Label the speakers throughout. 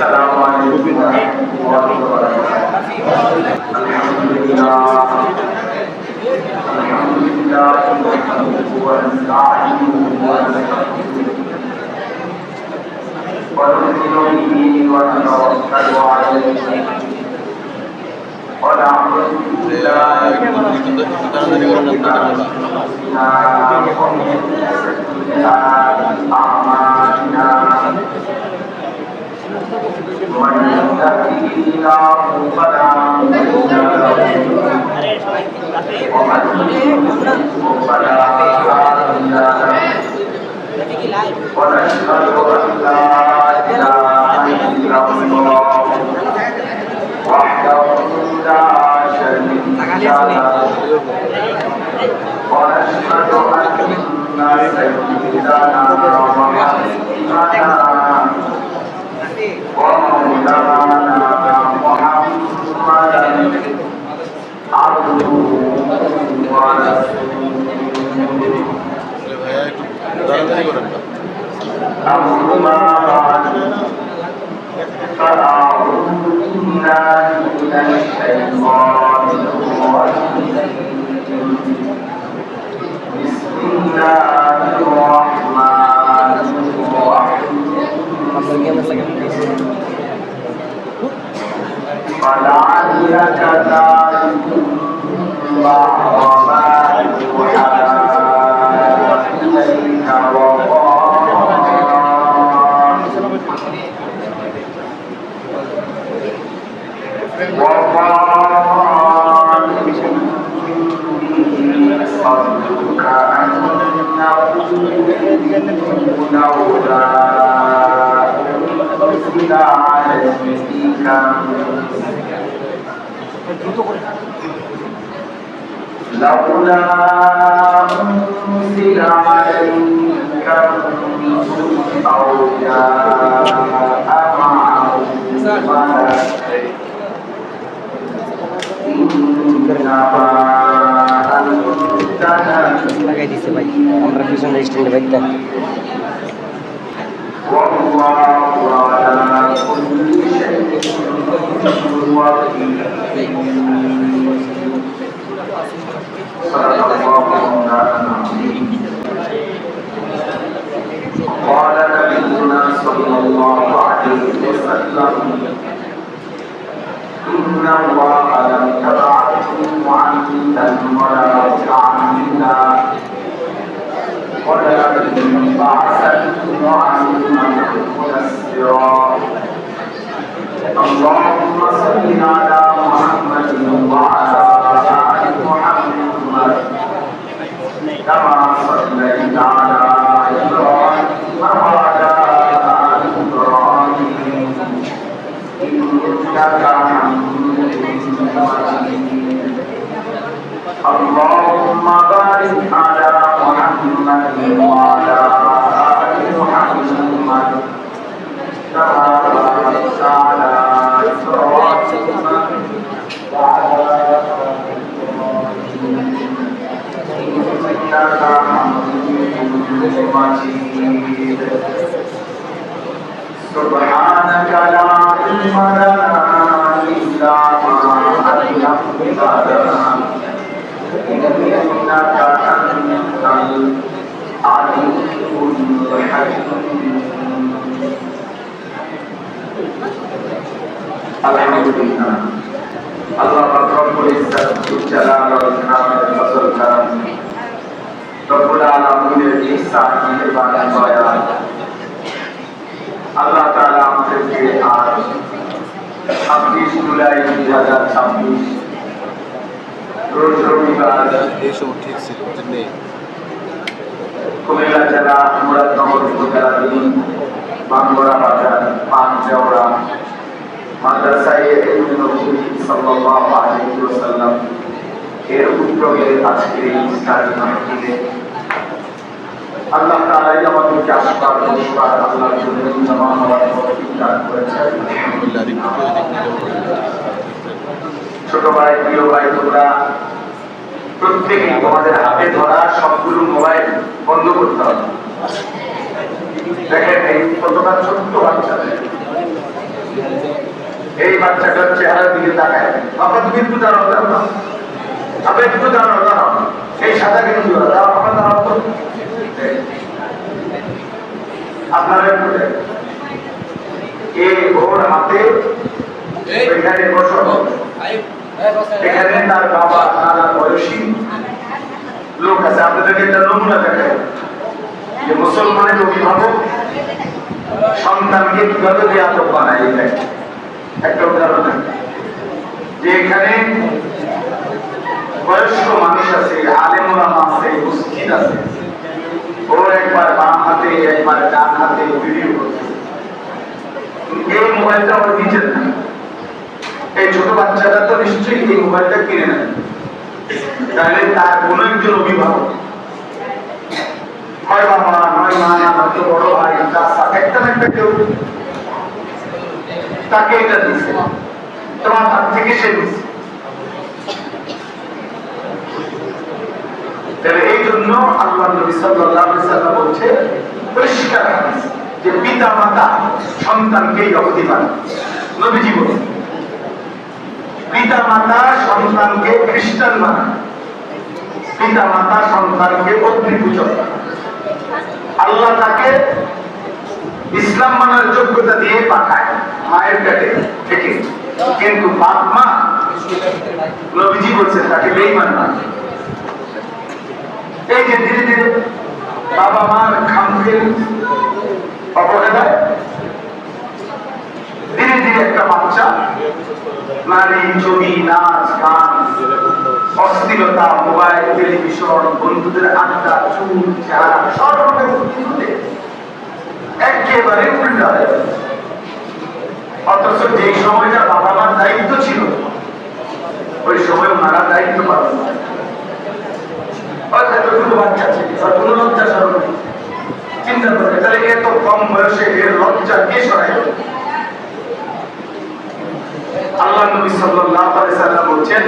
Speaker 1: السلام عليكم ورحمة الله وبركاته. الحمد لله نحمده ونستعينه ونستغفره ونؤمن به ونتوكل عليه ونعوذ بالله من شرور أنفسنا ومن سيئات أعمالنا من يهده الله فلا مضل له ومن يضلل فلا هادي له ونشهد أن لا إله إلا الله وحده لا شريك له ونشهد أن سيدنا ومولانا محمدا عبده ورسوله أما بعد فأعوذ بالله من الشيطان الرجيم بسم الله الرحمن الرحيم فلعلك تارك بعض ما يوحى إليك صدرك أن يكون لولا أنزل عليك أو جاء معه ملك
Speaker 2: লাগাই দিছে ভাই আমরা পিছনে স্ট্যান্ডে বাইকটা
Speaker 1: قال نبينا صلى الله عليه وسلم إن الله لم يبعثني معلما ولا متعلما ولكن بعثني معلما ميسرا اللهم صل على محمد وعلى آل محمد كما صليت على إبراهيم وعلى آل إبراهيم إنك حميد مجيد اللهم بارك على محمد وعلى آل محمد كما باركت على إبراهيم وعلى آل إبراهيم إنك حميد مجيد سبحانك لا علم لنا إلا ما علمتنا إنك أنت العليم الحكيم الحمد لله الله رب العزة والجلال والإكرام والفضل والكرم رب العالمين الإحسان والإبادة والبيان আল্লাহ তাআলা আমাদেরকে আজ 26 জুলাই 2026 রোজ রবিবার কুমিল্লা জেলা মুরাদনগর উপজেলাধীন বাঙ্গরা বাজার পাঁচজওড়া মাদ্রাসায়ে ইলমে নবী সাল্লাল্লাহু আলাইহি ওয়াসাল্লাম এর উদ্যোগে আজকের এই ইফতারি মাহফিলে আল্লাহ তাআলা আমাদেরকে আশীর্বাদ করবার আল্লাহর জন্য জমা হওয়ার তৌফিক দান করেছেন ছোট ভাই প্রিয় ভাই তোমরা প্রত্যেকেই তোমাদের হাতে ধরা সবগুলো মোবাইল বন্ধ করতে হবে। দেখেন এই কতটা ছোট্ট বাচ্চাদের এই বাচ্চাটার চেহারার দিকে তাকায়, বাবা তুমি একটু দাঁড়াও দাঁড়াও, আপনি একটু দাঁড়াও দাঁড়াও, এই সাদা কিন্তু দাঁড়াও, আমার দাঁড়াও তো। আপনারা একটু এই ওর হাতে এখানে বসো, এখানে তার বাবা নানা বয়সী লোক আছে। আপনাদেরকে একটা নমুনা দেখায় যে মুসলমানের অভিভাবক সন্তানকে কিভাবে বেয়াদব বানায়। একটা উদাহরণ যে এখানে বয়স্ক মানুষ আছে, আলেম ওলামা আছে, মসজিদ আছে, ওর একবার বাম হাতে একবার ডান হাতে ভিডিও করছে। এই মোবাইলটা ওর নিজের না, এই ছোট বাচ্চাটা তো নিশ্চয়ই এই মোবাইলটা কিনে নেয়, তাহলে তার কোন একজন অভিভাবক হয় বাবা নয় মা নয়তো বড় ভাই চাচা একটা না একটা কেউ তাকে এটা দিচ্ছে, তোমার হাত থেকে সে দিচ্ছে। তাহলে এই জন্য আল্লাহ নবী সাল্লাল্লাহু আলাইহি ওয়াসাল্লাম বলছে পরিষ্কার হাদিস যে পিতা মাতা সন্তানকে ইহুদি বানায়। নবীজি বলেন পিতা মাতা সন্তানকে খ্রিস্টান বানায়, পিতা মাতা সন্তানকে অগ্নি পূজক বানায়। আল্লাহ তাকে ইসলাম মানার যোগ্যতা দিয়ে পাঠায় মায়ের পেটে থেকে, কিন্তু বাপ মা নবীজি বলছেন তাকে বেঈমান বানায়। এই যে ধীরে ধীরে বাবা মার খামখেয়ালি অবহেলায় ধীরে ধীরে একটা বাচ্চা নারী ছবি নাচ গান অস্থিরতা মোবাইল টেলিভিশন বন্ধুদের আড্ডা চুল চেহারা সব রকমের কিছুতে একেবারে উল্টা হয়ে গেছে। অথচ যেই সময়টা বাবা মার দায়িত্ব ছিল ওই সময় ওনারা দায়িত্ব পালন করে। বাচ্চা ছিল কোনো লজ্জা সরব নেই, চিন্তা করে তাহলে এত কম বয়সে এর লজ্জা কে সরাই? আল্লাহ নবী সাল্লাল্লাহু আলাইহি ওয়াসাল্লাম বলেন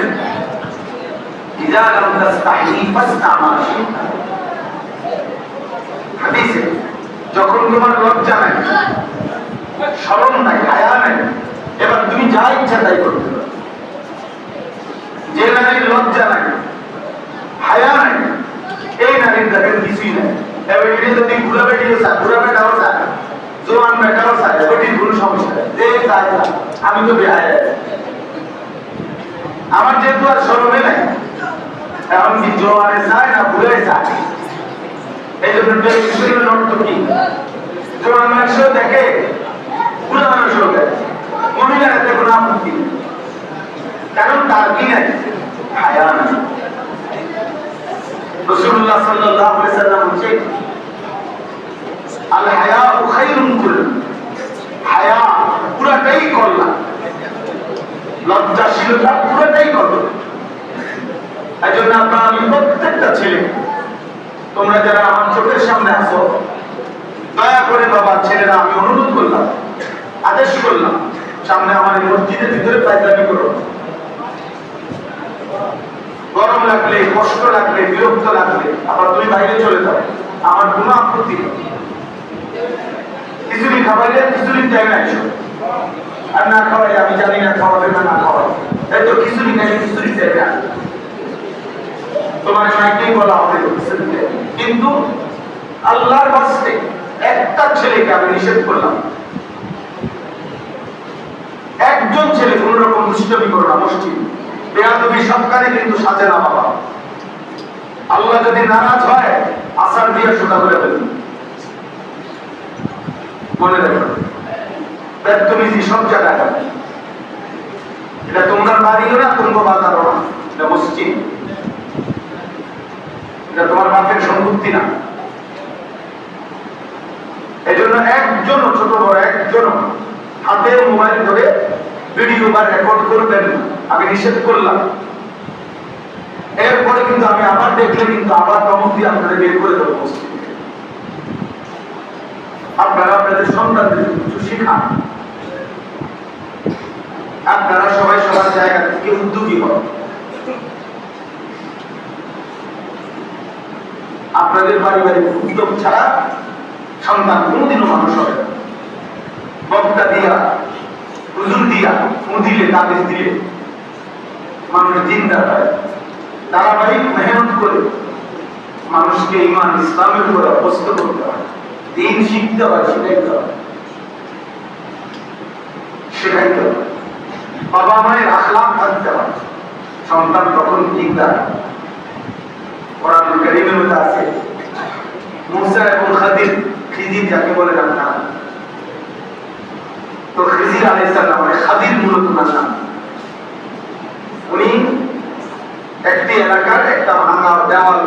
Speaker 1: ইযা লাম তাস্তাহি ফাসতামা হাদিসে যখন তোমার লজ্জা নাই, শরম নাই, হায়া নাই, এবার তুমি যা ইচ্ছা তাই করতে পারো। যে নারীর লজ্জা নাই, হায়া নাই, এই নারীর দেখেন কিছুই নাই। এবার এটা যদি ঘুরা বেটিও চায়, ঘুরা বেটাও চায়, জোয়ান বেটাও চায়, ওটির কোনো সমস্যা নেই, যে চায় না। আমি তো বেহায়া, আমার যেহেতু আর শরমে নাই, এখন কি জোয়ানে চায় না ঘুরে চায়? এই জন্য অর্থ কি? জোয়ান মানুষও দেখে, বুড়া মানুষও দেখে, মহিলার এতে কোনো আপত্তি নেই, কারণ তার কি নাই? হায়া নাই। রাসূলুল্লাহ সাল্লাল্লাহু আলাইহি ওয়াসাল্লাম বলেন আল হায়াউ খায়রুন কুল্লু, হায়া পুরাটাই কল্যাণ, লজ্জাশীলতা পুরাটাই কল্যাণ। এইজন্য আপনারা আমি প্রত্যেকটা ছেলে, তোমরা যারা আমার চোখের সামনে আছো, দয়া করে বাবা ছেলেরা আমি অনুরোধ করলাম, আদেশ করলাম, সামনে আমার এই মসজিদের ভিতরে পায়চারি করো। গরম লাগলে, কষ্ট লাগলে, বিরক্ত লাগলে আবার তুমি বাইরে চলে যাও, আমার কোনো আপত্তি নেই। খিচুড়ি খাওয়াইলে খিচুড়ির টাইমে আসো, আর না খাওয়াই আমি জানি না খাওয়াবে না না খাওয়াই, তাই তো খিচুড়ি খাইলে খিচুড়ির টাইমে আসো, তোমার সাইকেই বলা হবে। কিন্তু আল্লাহর বাস্তে একটা ছেলেকে আমি নিষেধ করলাম, একজন ছেলে কোন রকম দুষ্টামি করো না, মসজিদ বেয়াদবি সবকারে কিন্তু সাজে না বাবা। আল্লাহ যদি নারাজ হয় আসার দিয়ে সোজা করে ফেলবে, মনে রাখো বেদতমিজি সব জায়গায়। এটা তোমার বাড়িও না, তোমার বাজারও না, এটা মসজিদ, এটা তোমার বাপের সম্পত্তি না। এই জন্য একজন ছোট বড় একজন হাতের মোবাইল ধরে ভিডিও বা রেকর্ড করবেন আমি নিষেধ করলাম। এরপরে কিন্তু আমি আবার দেখলে কিন্তু আবার ধমক দিয়ে আপনাদের বের করে দেবো মসজিদ থেকে। আপনারা আপনাদের সন্তানদের কিছু শিখান, আপনারা সবাই সবার জায়গা থেকে উদ্যোগী হন। আপনাদের পারিবারিক উদ্যোগ ছাড়া সন্তান কোনোদিনও মানুষ হবে না। বক্তা দিয়া, হুজুর দিয়া দিলে তাবিজ দিলে মানুষ জিন্দা হয়। ধারাবাহিক মেহনত করে মানুষকে ইমান ইসলামের উপর অভ্যস্ত করতে হয়, দিন শিখতে হয়, শেখাইতে হয়। বাবা মায়ের আখলাক থাকতে হয়, সন্তান তখন জিন্দা। কোরআনুল কারীমের মধ্যে আছে মুসা এবং খাদির, খিজির যাকে বলেন আপনারা, তো খিজির আলাইহিস সালাম মানে খাদির মূলত নাম। উনি একটি এলাকার একটা ভাঙা দেওয়াল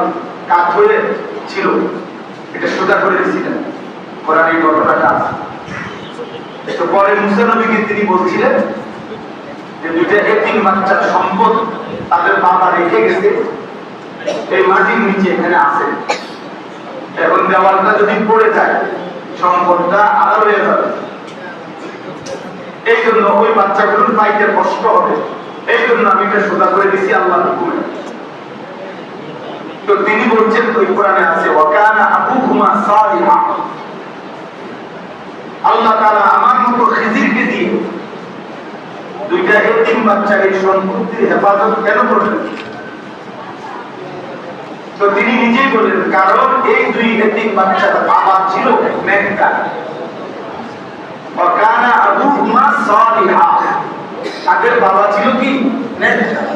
Speaker 1: কাঠ হয়ে ছিল, এটা সোজা করে দিয়েছিলেন। কোরআনে এই ঘটনাটা আছে। তো পরে মুসা নবীকে তিনি বলছিলেন যে দুইটা এতিম বাচ্চার সম্পদ তাদের বাবা রেখে গেছে, এই মাটির নিচে এখানে আছে। এখন দেওয়ালটা যদি পড়ে যায় সম্পদটা আলাদা হয়ে যাবে, এই জন্য ওই বাচ্চাগুলোর পাইতে কষ্ট হবে, এই জন্য আমি এটা সোজা করে দিছি আল্লাহর হুকুমে। তো তিনি বলছেন, ওই কোরআনে আছে ওয়াকানা আবুহুমা সালিহা, আল্লাহ তাআলা আমার মতো খিজিরকে দিয়ে দুইটা এতিম বাচ্চার এই সম্পত্তির হেফাজত কেন করলেন? তো তিনি নিজেই বলেন, কারণ এই দুই এতিম বাচ্চার বাবা ছিল নেককার। ওয়াকানা আবুহুমা সালিহা, তাদের বাবা ছিল কি? নেককার।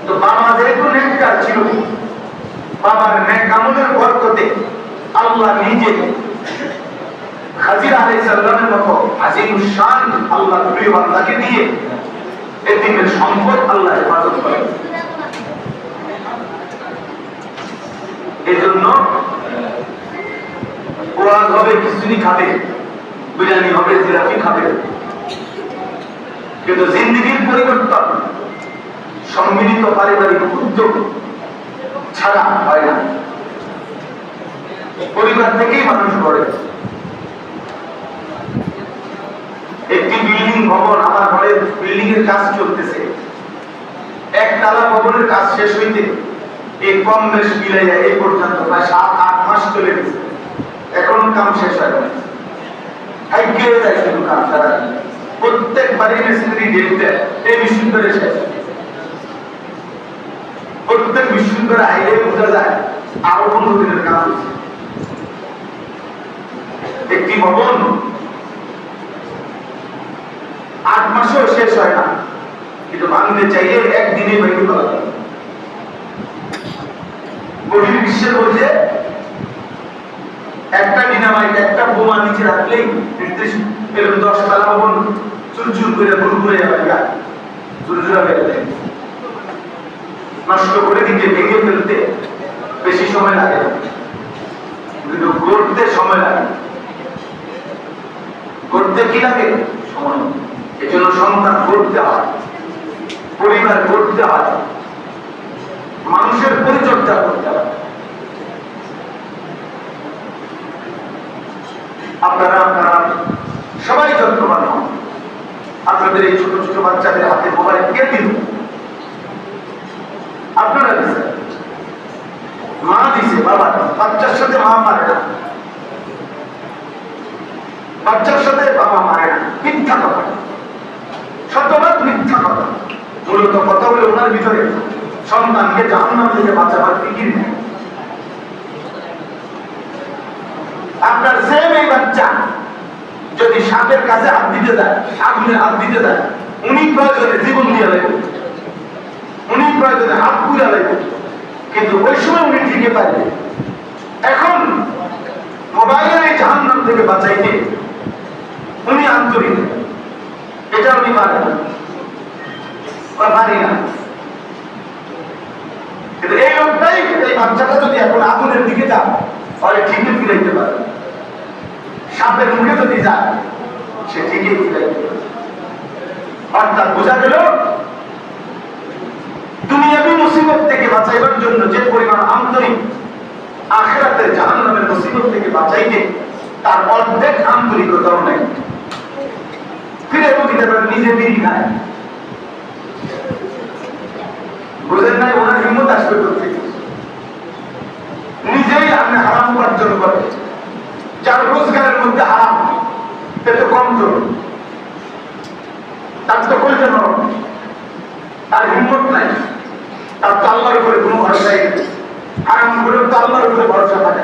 Speaker 1: তো বাবা যেহেতু নেককার ছিল, বাবার নেক আমলের বরকতে আল্লাহ নিজে খাজির আলাইহিস সালামের মতো আজিমুশ শান আল্লাহ প্রিয় বান্দাকে দিয়ে এতিমের সম্পদ আল্লাহ হেফাজত করেন। এই জন্য ওয়াজ হবে, খিচুড়ি খাবে, বিরিয়ানি হবে, জিলাপি খাবে, কিন্তু জিন্দেগির পরিবর্তন সম্মিলিত পারিবারিক উদ্যোগ ছাড়া হয় না। পরিবার থেকেই মানুষ গড়ে। একটি বিল্ডিং ভবন, আমার ঘরের বিল্ডিং এর কাজ চলতেছে, একতলা ভবনের কাজ শেষ হইতে এই কম বেশ মিলাইয়া এই পর্যন্ত প্রায় 7-8 মাস চলে গেছে, এখন কাম শেষ হয় না। এগিয়ে যায় শুধু কাজ ছাড়া। প্রত্যেকবারই মেশিনারি ডেট দেয়, এই বিশ্ববিদ্যালয়ে শেষ। প্রত্যেক বিশ্ববিদ্যালয়ে আইলে বোঝা যায় আরো 15 দিনের কাজ হচ্ছে। একটি ভবন 8 মাসেও শেষ হয় না, কিন্তু ভাঙতে চাইলে একদিনে ভেঙে ফেলা যায়। গভীর বিশ্বের মধ্যে একটা ডিনামাইট, একটা বোমা নিচে রাখলেই 10 তলা ভবন চুরচুর করে ঘুরঘুরে যাবে, চুরচুরা বেড়ে যায়। নষ্ট করে দিতে, ভেঙে ফেলতে বেশি সময় লাগে না, কিন্তু গড়তে সময় লাগে। গড়তে কি লাগে? সময়। এই জন্য সন্তান গড়তে হয়, পরিবার গড়তে হয়, মানুষের পরিচর্যা করতে হয়। আপনারা সবাই যত্নবান হন। আপনাদের এই ছোট ছোট বাচ্চাদের হাতে মোবাইল কে দিল? আপনারা দিচ্ছে, মা দিছে, বাবা। বাচ্চার সাথে মা মারে না, বাচ্চার সাথে বাবা মারে না। মিথ্যা কথা, শতভাগ মিথ্যা কথা। মূলত কথা হলো ওনার ভিতরে সন্তানকে জাহান্নাম থেকে বাঁচাবার ফিকির নেই। আপনার সেম এই বাচ্চা যদি সাপের কাছে হাত দিতে যায়, আগুনে হাত দিতে যায়, উনি প্রয়োজনে জীবন দিয়ে লাগবে, উনি প্রয়োজনে হাত পুড়ে লাগবে, কিন্তু ওই সময় উনি ঠিকই পাইবে। এখন মোবাইলের এই জাহান্নাম থেকে বাঁচাইতে উনি আন্তরিক, এটা উনি পারেন না, পারি না। কিন্তু এই লোকটাই, এই বাচ্চাটা যদি এখন আগুনের দিকে যায়, তাহলে ঠিকই ফিরাইতে পারে। সাপের মুখে যদি যায়, সে ঠিকই ফিরাইতে পারে। অর্থাৎ বোঝা গেল, দুনিয়াবী মুসিবত থেকে বাঁচাইবার জন্য যে পরিমাণ আন্তরিক, আখিরাতের জাহান্নামের মুসিবত থেকে বাঁচাইতে তার অর্ধেক আন্তরিকতাও নেই। ফিরে দিতে পারে, নিজে বিড়ি খায়, বোঝেন নাই ওনার হিম্মত আসবে থেকে। নিজেই আপনি হারাম উপার্জন করে, যার রোজগারের মধ্যে হারাম, সে তো কমজোর, তার তো হয়েছে নরম, তার হিম্মত নাই, তার তো আল্লাহর উপরে কোনো ভরসাই নেই, হারাম করে তো আল্লাহর উপরে ভরসা থাকে।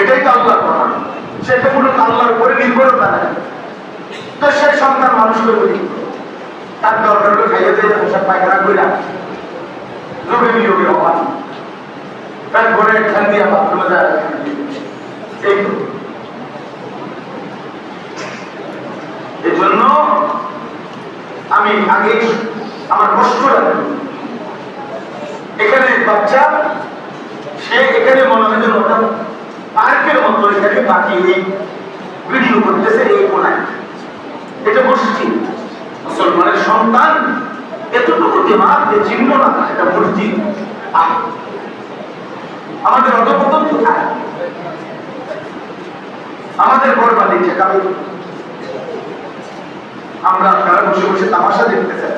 Speaker 1: এটাই তো আল্লাহর কথা, সেটা মূলত আল্লাহর উপরে নির্ভরতা নেই। তো সেই সন্তান মানুষ করবে কি? তার দরকার খাইয়ে দিয়ে পোশাক পায়খানা করে যোগে বিয়োগে অভাব, তার ঘরে খেয়াল দিয়ে বাথরুমে যায়, এই তো। এই জন্য আমি আগে আমার কষ্ট লাগে, এখানে বাচ্চা সে এখানে মনে হয় যেন ওটা পার্কের মতো, এখানে বাকি এই ভিডিও করতেছে এই কোনায়, এটা মসজিদ। মুসলমানের সন্তান এতটুকু দিমাগ যে চিহ্ন না, এটা মসজিদ। আমাদের অধঃপতন কোথায়? আমাদের বরবাদি ঠেকাবে। আমরা আপনারা বসে বসে তামাশা দেখতে চাই,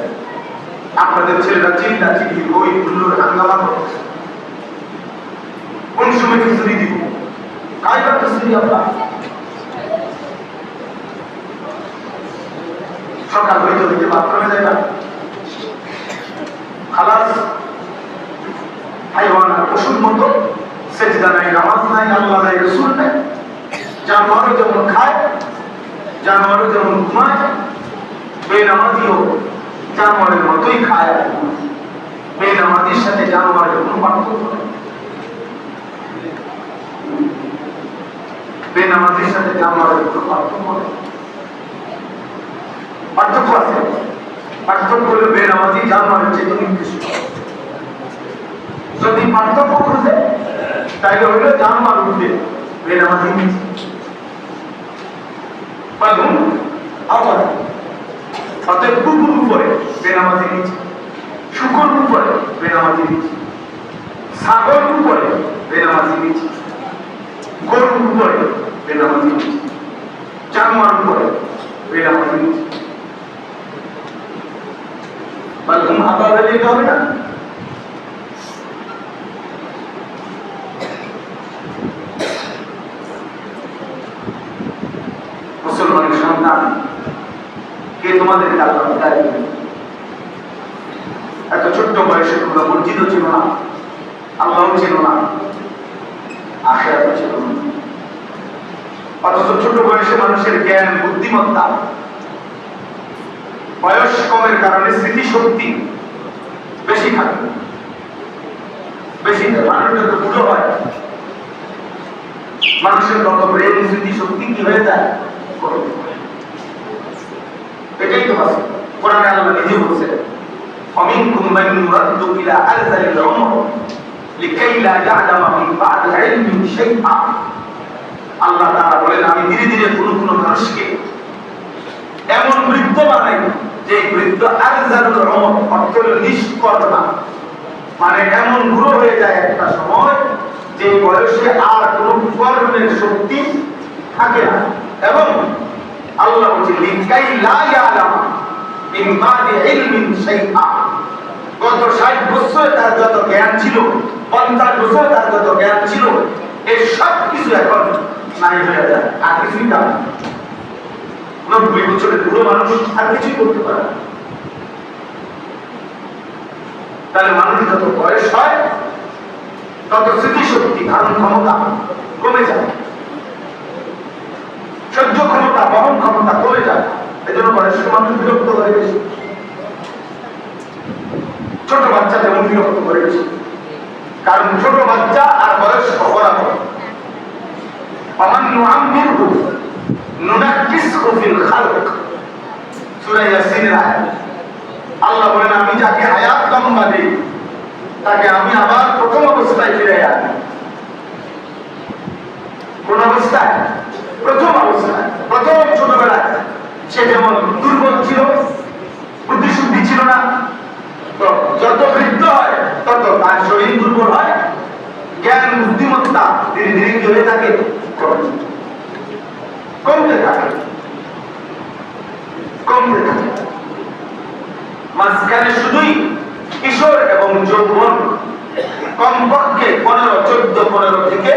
Speaker 1: আপনাদের ছেলেরা চিন্তা চিঠি বই হুল্লোড় হাঙ্গামা করছে। কোন সময় খিচুড়ি দিব, কাজ করতেছি আমরা। সকাল হইতে হইতে বাথরুমে যায় না, খালাস হাইওয়ান পশুর মতো, সেজদা নাই, নামাজ নাই, আল্লাহ নাই, রসুল নাই। জানোয়ারও যেমন খায়, জানোয়ারও যেমন ঘুমায়, বেনামাজিও জানোয়ারের মতোই খায়। বেনামাজির সাথে জানোয়ারের কোনো পার্থক্য নেই। বেনামাজির সাথে জানোয়ারের কোনো পার্থক্য নেই। পার্থক্য আছে, পার্থক্য হলো বেনামাজি জানোয়ারের চেয়ে নির্দিষ্ট। যদি পার্থক্য খুঁজে তাইলে হইল জানোয়ার উঠবে, বেনামাজি নিচে। অতএব কুকুর উপরে, বেনামাজি নিচে। শুকর উপরে, বেনামাজি নিচে। ছাগল উপরে, বেনামাজি নিচে। গরু উপরে, বেনামাজি নিচে। জানোয়ার উপরে, বেনামাজি নিচে। বালহুম আদালত দিতে হবে না? মুসলমানের সন্তান কে তোমাদেরকে আল্লাহ দায় দিবে? এত ছোট্ট বয়সে তোমরা মসজিদও ছিল না, আল্লাহও ছিল না, আখিরাতও ছিল না। অথচ ছোট বয়সে মানুষের জ্ঞান বুদ্ধিমত্তা, বয়স কমের কারণে স্মৃতিশক্তি বেশি থাকে, বেশি। মানুষ যত বুড়ো হয়, মানুষের তত ব্রেন স্মৃতিশক্তি কি হয়ে যায়? এটাই তো আছে। কোরআনে আল্লাহ নিজে বলছে, ফামিনকুম মান ইউরাদ্দু ইলা আরযালিল উমর লিকাই লা ইয়া'লামা মিন বা'দি ইলমিন শাইআ। আল্লাহ তাআলা বলেন, আমি ধীরে ধীরে কোন কোন মানুষকে এমন বৃদ্ধ বানাই যে বৃদ্ধ আরযালুল উমর, অর্থ হলো নিষ্কর্মা, মানে এমন বুড়ো হয়ে যায় একটা সময় যে বয়সে আর কোন কর্মের শক্তি থাকে না। এবং আল্লাহ বলছেন লিকাই লা ইয়া'লামা মিন বা'দি ইলমিন শাইআ। গত 60 বছর তার যত জ্ঞান ছিল, 50 বছর তার যত জ্ঞান ছিল, এই সব কিছু এখন নাই হয়ে যায়, আর কিছুই না। 90 বছরের বুড়ো মানুষ আর কিছুই করতে পারে না। তাহলে মানুষ যত বয়স হয় তত স্মৃতিশক্তি, ধারণ ক্ষমতা কমে যায়, সহ্য ক্ষমতা, বহন ক্ষমতা কমে যায়। এই জন্য বয়স্ক মানুষ বিরক্ত করে বেশি, ছোট বাচ্চা যেমন বিরক্ত করে বেশি। কারণ ছোট বাচ্চা আর বয়স্ক বরাবর। সূরা ইয়াসিনের আয়াত। আল্লাহ বলেন, আমি যাকে হায়াত লম্বা দেই তাকে আমি আবার প্রথম অবস্থায় ফিরে আনি। কোন অবস্থায়? প্রথম অবস্থায়, প্রথম ছোটবেলায়। সে যেমন দুর্বল ছিল, বুদ্ধিশুদ্ধি ছিল না, তো যত বৃদ্ধ হয় তত তার শরীর দুর্বল হয়, জ্ঞান বুদ্ধিমত্তা ধীরে ধীরে কি হয়ে থাকে? কমতে থাকে, কমতে থাকে। মাঝখানে শুধুই কিশোর এবং যৌবন, কমপক্ষে 15, 14, 15 থেকে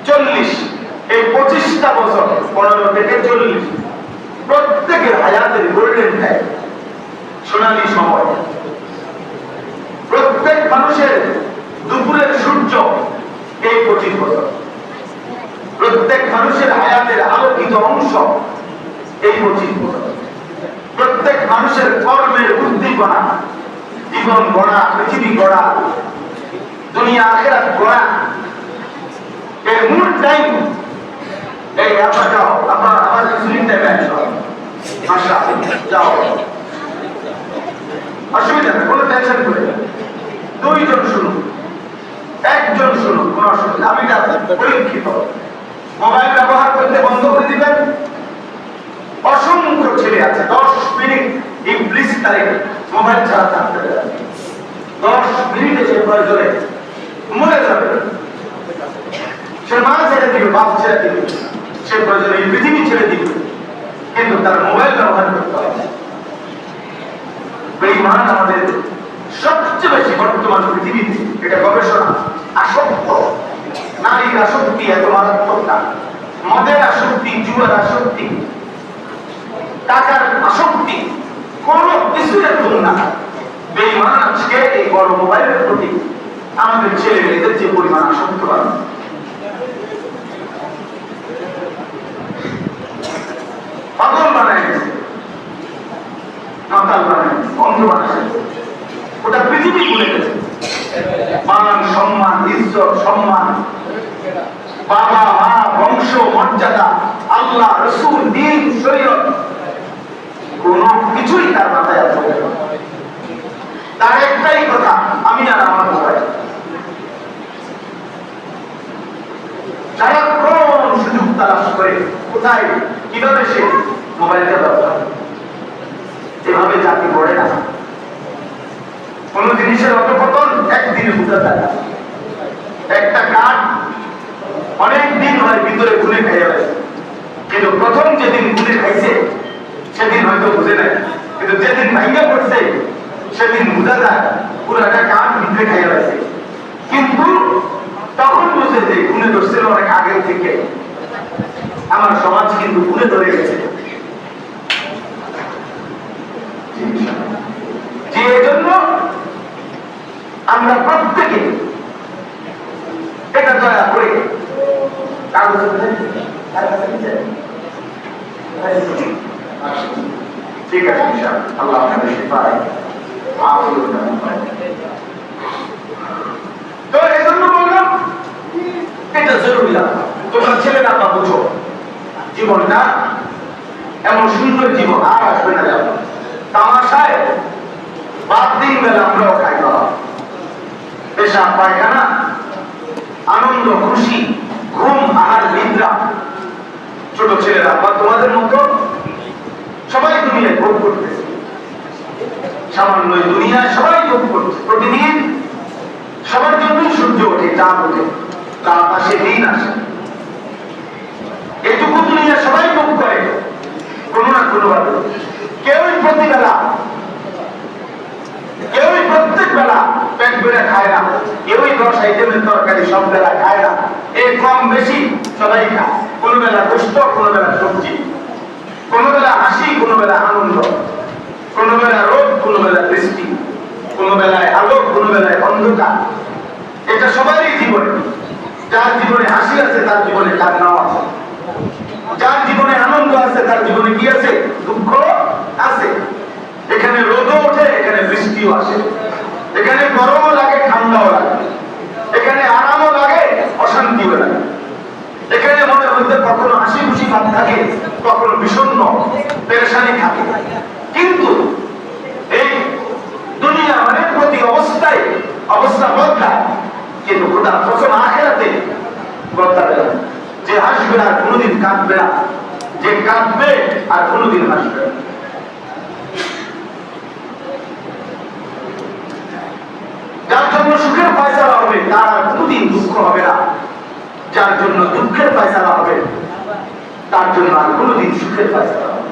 Speaker 1: 40, এই 25টা বছর, 15 থেকে 40 প্রত্যেকের হায়াতের গোল্ডেন টাইম, সোনালী সময়। প্রত্যেক মানুষের দুপুরের সূর্য এই 25 বছর, প্রত্যেক মানুষের হায়াতের আলোকিত অংশ এই 25 বছর। প্রত্যেক মানুষের কর্মের উদ্দীপনা, জীবন গড়া, পৃথিবী গড়া, দুনিয়া আখিরাত গড়া, এর মূল টাইম এই যাও আমার কিছুদিন টাইমে আসো, আশা যাও, অসুবিধা নেই, কোনো টেনশন করে। 2 জন শুনুন, 1 জন শুনুন, কোনো অসুবিধা। আমি পরীক্ষিত, মোবাইল ব্যবহার করতে বন্ধ করে দিবেন। অসংখ্য ছেলে আছে 10 মিনিট ইবলিস তারে মোবাইল ছাড়া থাকতে পারে, 10 মিনিটে সে প্রয়োজনে মরে যাবে। সে মা ছেড়ে দিবে, বাপ ছেড়ে দিবে, সে প্রয়োজনে এই পৃথিবী ছেড়ে দিবে, কিন্তু তার মোবাইল ব্যবহার করতে হবে। বেঈমান আমাদের সবচেয়ে বেশি বর্তমান পৃথিবীতে, এটা গবেষণা, আসক্ত। নারীর আসক্তি এত মারাত্মক না, মদের আসক্তি, জুয়ার আসক্তি, টাকার আসক্তি, কোন কিছু এরকম না। বেঈমান আজকে এই বড় মোবাইলের প্রতি আমাদের ছেলে মেয়েদের যে পরিমাণ আসক্ত বাড়ে, পাগল বানায় গেছে, মাতাল বানায় গেছে, অন্ধ বানায় গেছে, ওটা পৃথিবী ভুলে গেছে। মান সম্মান, ইজ্জত, সম্মান, বাবা মা, বংশ মর্যাদা, আল্লাহ, রসুল, দ্বীন, শরীয়ত, কোন কিছুই তার মাথায় আসে না। তার একটাই কথা, আমি আর আমার মোবাইল। সারাক্ষণ সুযোগ তালাশ করে কোথায় কিভাবে সে মোবাইলটা ব্যবহার। এভাবে জাতি গড়ে না। কোন জিনিসের অধঃপতন একদিনে বোঝা যায় না। একটা কাঠ অনেক দিন হয় ভিতরে গুনে খাইয়া গেছে, কিন্তু প্রথম যেদিন গুনে খাইছে সেদিন হয়তো বুঝে নাই, কিন্তু যেদিন ভাইয়া পড়ছে সেদিন বোঝা যায় পুরো একটা কাঠ ভিতরে খাইয়া গেছে। কিন্তু তখন বুঝে যে গুনে ধরছিল অনেক আগে থেকে। আমার সমাজ কিন্তু গুনে ধরে গেছে। যে এজন্য আমরা প্রত্যেকে এটা দয়া করে কাগজ ঠিক আছে, আল্লাহ আপনাদের সেবায় তো এই জন্য বললাম এটা জরুরি। তোমার ছেলেরা বা বুঝো জীবনটা এমন সুন্দর জীবন আর আসবে না। যাবো তামাশায় বাদ দিন বেলা আমরাও খাই খাওয়া, পেশাব পায়খানা, আনন্দ খুশি, ঘুম, আহার, নিদ্রা। ছোট ছেলেরা বা তোমাদের মতো সবাই দুনিয়ায় ভোগ করতেছে, সামান্য দুনিয়ায় সবাই ভোগ করছে। প্রতিদিন সবার জন্যই সূর্য ওঠে, চাঁদ ওঠে, রাত আসে, দিন আসে। এটুকু দুনিয়া সবাই ভোগ করে কোনো না কোনো ভাবে। কেউই প্রতিবেলা, কেউই প্রত্যেক বেলা পেট ভরে খায় না, কেউই 10 আইটেমের তরকারি সব বেলা খায় না। এই কম বেশি সবাই খায়। কোনো বেলা গোস্ত, কোনো বেলা সবজি, কোনো বেলা হাসি, কোনো বেলা আনন্দ, কোনো বেলা রোদ, কোনো বেলা বৃষ্টি, কোনো বেলায় আলো, কোনো বেলায় অন্ধকার। এটা সবারই জীবনে। যার জীবনে হাসি আছে তার জীবনে কান্নাও আছে, যার জীবনে আনন্দ আছে তার জীবনে কি আছে? দুঃখ আছে। এখানে রোদও ওঠে, এখানে বৃষ্টিও আসে, এখানে গরমও লাগে, ঠান্ডাও লাগে, এখানে আরামও লাগে, অশান্তিও লাগে। এখানে মনের মধ্যে কখনো হাসি খুশি ভাব থাকে, কখনো বিষণ্ণ পেরেশানি থাকে। কিন্তু এই দুনিয়া মানে প্রতি অবস্থায় অবস্থা বদলায়, কিন্তু খোদা প্রথম আখিরাতে বদলাবে না। যে হাসবে আর কোনোদিন কাঁদবে না, যে কাঁদবে আর কোনোদিন হাসবে না। যার জন্য সুখের ফয়সালা হবে তার আর কোনোদিন দুঃখ হবে না, যার জন্য দুঃখের ফয়সালা হবে তার জন্য আর কোনোদিন সুখের ফয়সালা হবে।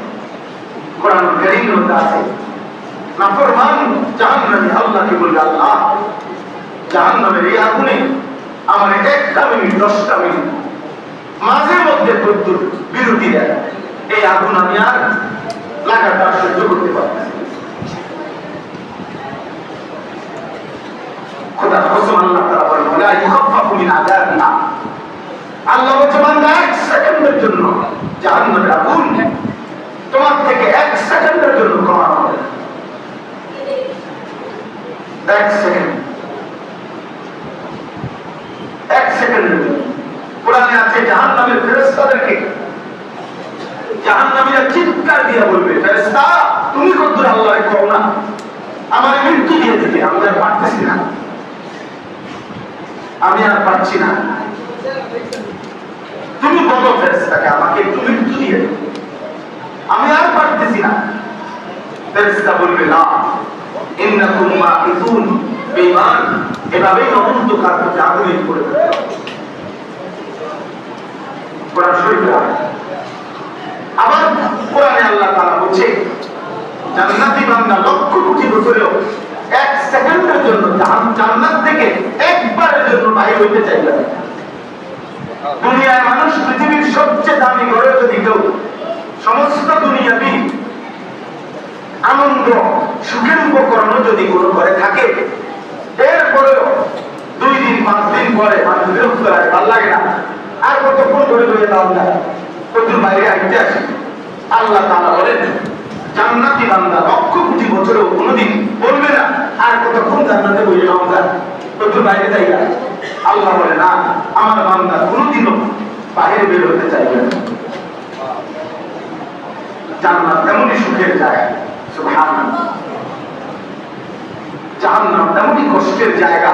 Speaker 1: কোরআন কারীমের মধ্যে আছে, নাফরমান জাহান্নামী আল্লাহকে বলবে, আল্লাহ জাহান্নামের এই আগুনে আমার 1টা মিনিট 10টা মিনিট মাঝে মধ্যে প্রত্যুর বিরতি দেয়, এই আগুন আমি আর লাগাটা সহ্য করতে পারবে খোদা কসম আল্লাহ তাআলা বলেন লা ইউখাফফাফু মিন আযাবিনা আল্লাহ বলছে বান্দা এক সেকেন্ডের জন্য জাহান্নামের আগুন তোমার থেকে এক সেকেন্ডের জন্য কমানো হবে এক সেকেন্ড কোরআনে আছে জাহান্নামের ফেরেশতাদেরকে জাহান্নামীরা চিৎকার দিয়ে বলবে ফেরেশতা তুমি কত আল্লাহকে কও না আমার মৃত্যু দিয়ে দিতে আমি আর পারতেছি না আমি আর পারছি না তুমি বলো ফেরেশতাকে আমাকে একটু মৃত্যু দিয়ে দাও আমি আর পারতেছি না ফেরেশতা বলবে না ইন্নাকুম মাকিতুন বেঈমান এভাবেই অনন্তকাল আগুনে পড়ে থাকবে কোরআন শরীফে আবার কোরআনে আল্লাহ তাআলা বলছে জান্নাতি বান্দা লক্ষ কোটি বছরেও এক সেকেন্ডের জন্য জান্নাত থেকে একবারের জন্য বাইরে হইতে চাইবে না দুনিয়ার মানুষ পৃথিবীর সবচেয়ে দামি ঘরে যদি কেউ সমস্ত দুনিয়াবি আনন্দ সুখের উপকরণ যদি কোনো ঘরে থাকে এরপরেও 2 দিন 5 দিন পরে মানুষ বিরক্ত লাগে ভালো লাগে না আর কতক্ষণ ধরে ধরে দাও না কতদিন বাইরে আইতে আসে আল্লাহ তাআলা বলেন জান্নাতি বান্দা লক্ষ কোটি বছরেও কোনোদিন বলবে না আর কতক্ষণ জান্নাতে বসে নাও না কতদিন বাইরে যাই না আল্লাহ বলে না আমার বান্দা কোনোদিনও বাইরে বের হতে চাইবে না জান্নাত এমনই সুখের জায়গা সুবহানাল্লাহ জাহান্নাম এমনই কষ্টের জায়গা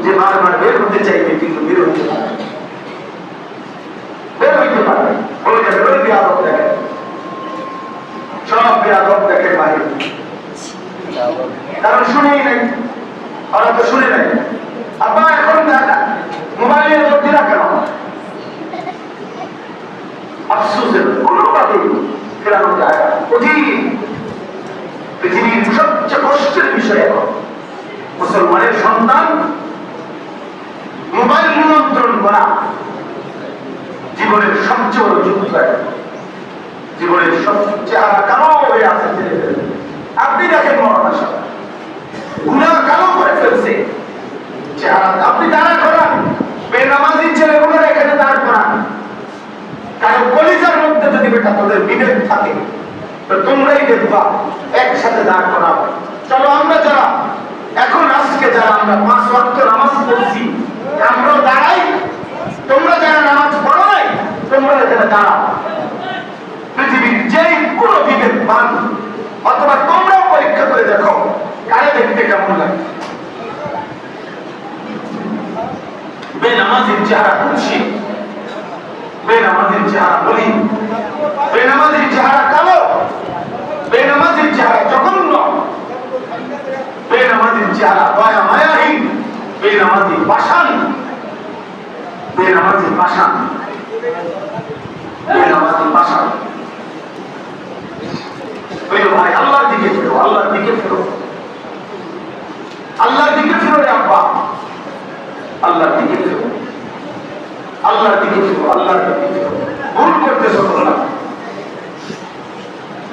Speaker 1: যে বারবার বের হতে চাইবে কিন্তু বের হতে পারে বের হইতে পারে বলে যাবে ওই বেয়াদব দেখে সব বেয়াদব দেখে বাইরে কারণ শুনেই নাই ওরা তো শুনে নাই আব্বা এখন দেখা মোবাইলের মধ্যে রাখেন আফসোসের কোনোভাবে ফেরানো যায় না কঠিন পৃথিবীর সবচেয়ে কষ্টের বিষয় এখন মুসলমানের সন্তান মোবাইল নিয়ন্ত্রণ করা জীবনের সবচেয়ে বড় যুদ্ধ জীবনের সবচেয়ে কালো হয়ে আছে আপনি দেখেন মরণা সব গুনাহ কালো করে ফেলছে চেহারা আপনি দাঁড়া করান বেনামাজি ছেলেগুলো এখানে দাঁড় করান কারণ কলিজার মধ্যে যদি বেটা তোদের বিবেক থাকে তো তোমরাই দেখবা একসাথে দাঁড় করাবো চলো আমরা যারা এখন আজকে যারা আমরা 5 ওয়াক্ত নামাজ পড়ছি আমরাও দাঁড়াই তোমরা যারা নামাজ পড়ো নাই তোমরা এখানে দাঁড়াও পৃথিবীর যেই কোনো বিবেকবান অথবা তোমরাও পরীক্ষা করে দেখো কারে দেখতে কেমন লাগে বেনামাজির চেহারা খুশি বেনামাজির চেহারা বলি বেনামাজির চেহারা কালো বেনামাজির চেহারা জঘন্য বেনামাজির চেহারা দয়া মায়াহীন বেনামাজি পাষাণ বেনামাজি পাষাণ বেনামাজি পাষাণ ভাই আল্লাহর দিকে ফেরো আল্লাহর দিকে ফেরো আল্লাহর দিকে ফেরো রে আব্বা আল্লাহর দিকে ফেরো আল্লাহর দিকে ফেরো আল্লাহর দিকে ফেরো ভুল করতেছো তোমরা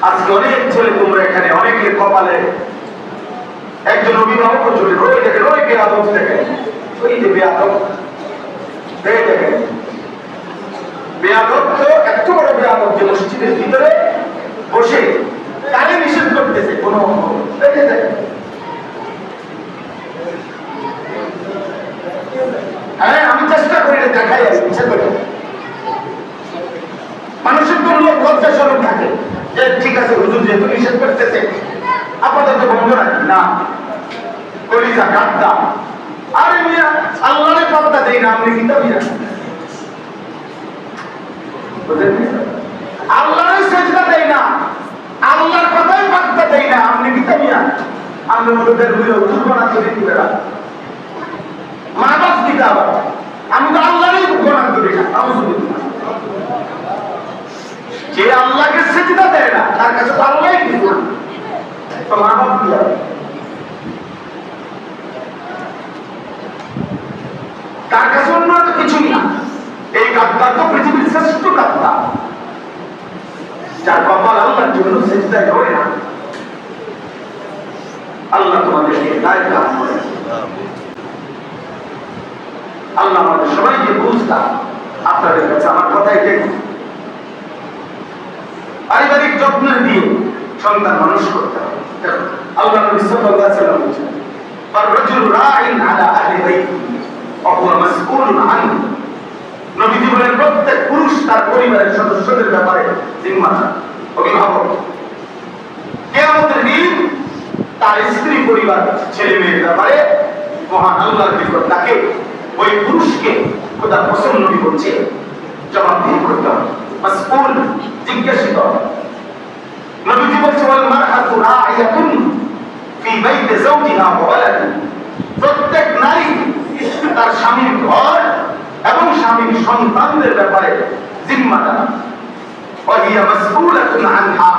Speaker 1: আজকে অনেক ছেলে তোমরা এখানে অনেকের কপালে একজন অভিভাবক চলে রয়ে দেখে রয়ে বেয়াদব দেখে ওই যে বেয়াদব দেখে বেয়াদব তো এত বড় বেয়াদব যে মসজিদের ভিতরে বসে কানে নিষেধ করতেছে কোনো দেখে দেখে হ্যাঁ আমি চেষ্টা করি দেখাই ইচ্ছা করি মানুষের তো লোক লজ্জা স্বরূপ থাকে যে ঠিক আছে হুজুর যেহেতু নিষেধ করতেছে আপাতত বন্ধ রাখি না কলিজা কাটটা আরে মিয়া আল্লাহরে পাত্তা দেই না আপনি কিতাব মিয়া আল্লাহরে সেজদা দেই না আল্লাহর কথাই পাত্তা দেই না আপনি কিতাব মিয়া আমরা মধ্যে রুইও দুর্বনা করে দিবেরা মা বাপ কিতাব আমি তো আল্লাহরই গোনা করি না আউযুবিল্লাহ যে আল্লাহকে সেজদা দেয় না তার কাছে তো আল্লাহই কিছু না তো মা বাপ কি হবে তার কাছে অন্য তো কিছুই না এই গাদ্দার তো পৃথিবীর শ্রেষ্ঠ গাদ্দার যার কপাল আল্লাহর জন্য সেজদায় ধরে না। আল্লাহ তোমাদেরকে দায় দান করে। আল্লাহ আমাদের সবাইকে বুঝতাম। আপনাদের কাছে আমার কথা এটাই, পারিবারিক যত্ন দিয়ে সন্তান মানুষ করতে হবে। আল্লাহ নবী সাল্লাল্লাহু আলাইহি ওয়াসাল্লাম বলেছেন, "আর-রাজুলু রাঈন আলা আহলি বাইতিহি ওয়া হুয়া মাসউলুন আনহু।" নবীজি বলেন, প্রত্যেক পুরুষ তার পরিবারের সদস্যদের ব্যাপারে জিম্মাদার, অভিভাবক। কিয়ামতের দিন তার স্ত্রী পরিবার, ছেলে মেয়ের ব্যাপারে মহান আল্লাহর নিকট তাকে, ওই পুরুষকে খোদা কসম নবী বলছে জবাবদিহি করতে হবে, মাসউল, জিজ্ঞাসিত হবে। নবীজি বলছে, ওয়াল মারআতু রাঈয়াতুন ফি বাইতি যাওজিহা ওয়া ওয়ালাদিহি। প্রত্যেক নারী তার স্বামীর ঘর এবং স্বামীর সন্তানদের ব্যাপারে জিম্মাদার। ওয়া হিয়া মাসউলাতুন আনহা।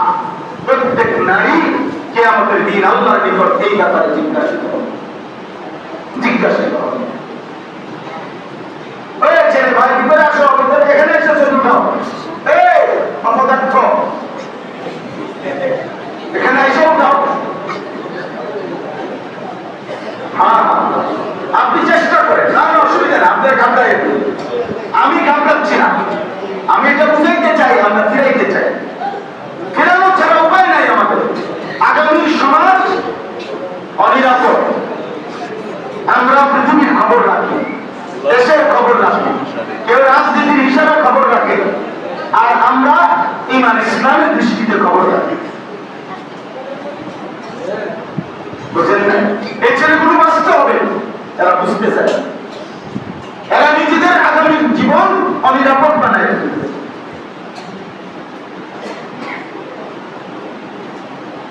Speaker 1: প্রত্যেক নারী কিয়ামতের দিন আল্লাহর নিকট এই ব্যাপারে জিজ্ঞাসিত হবে। ওই ছেলে ভাই ভিতরে আসো, ভিতরে এখানে এসে চলে উঠাও, এই অপদার্থ এখানে এসে উঠাও। হ্যাঁ, আপনি চেষ্টা করেন, না অসুবিধা না, আপনার ঘাবড়াই, আমি ঘাবড়াচ্ছি না। আমি এটা বুঝাইতে চাই, আমরা ফিরাইতে চাই। ফেরানো ছাড়া উপায় নাই আমাদের। আগামী সমাজ অনিরাপদ। আমরা পৃথিবীর খবর রাখি, দেশের খবর রাখি, কেউ রাজনীতির হিসাবে খবর রাখে, আর আমরা ইমান ইসলামের দৃষ্টিতে খবর রাখি। বুঝলেন না? এই ছেলেগুলো বাঁচতে হবে, এরা বুঝতে চায়, এরা নিজেদের আগামী জীবন অনিরাপদ বানায়।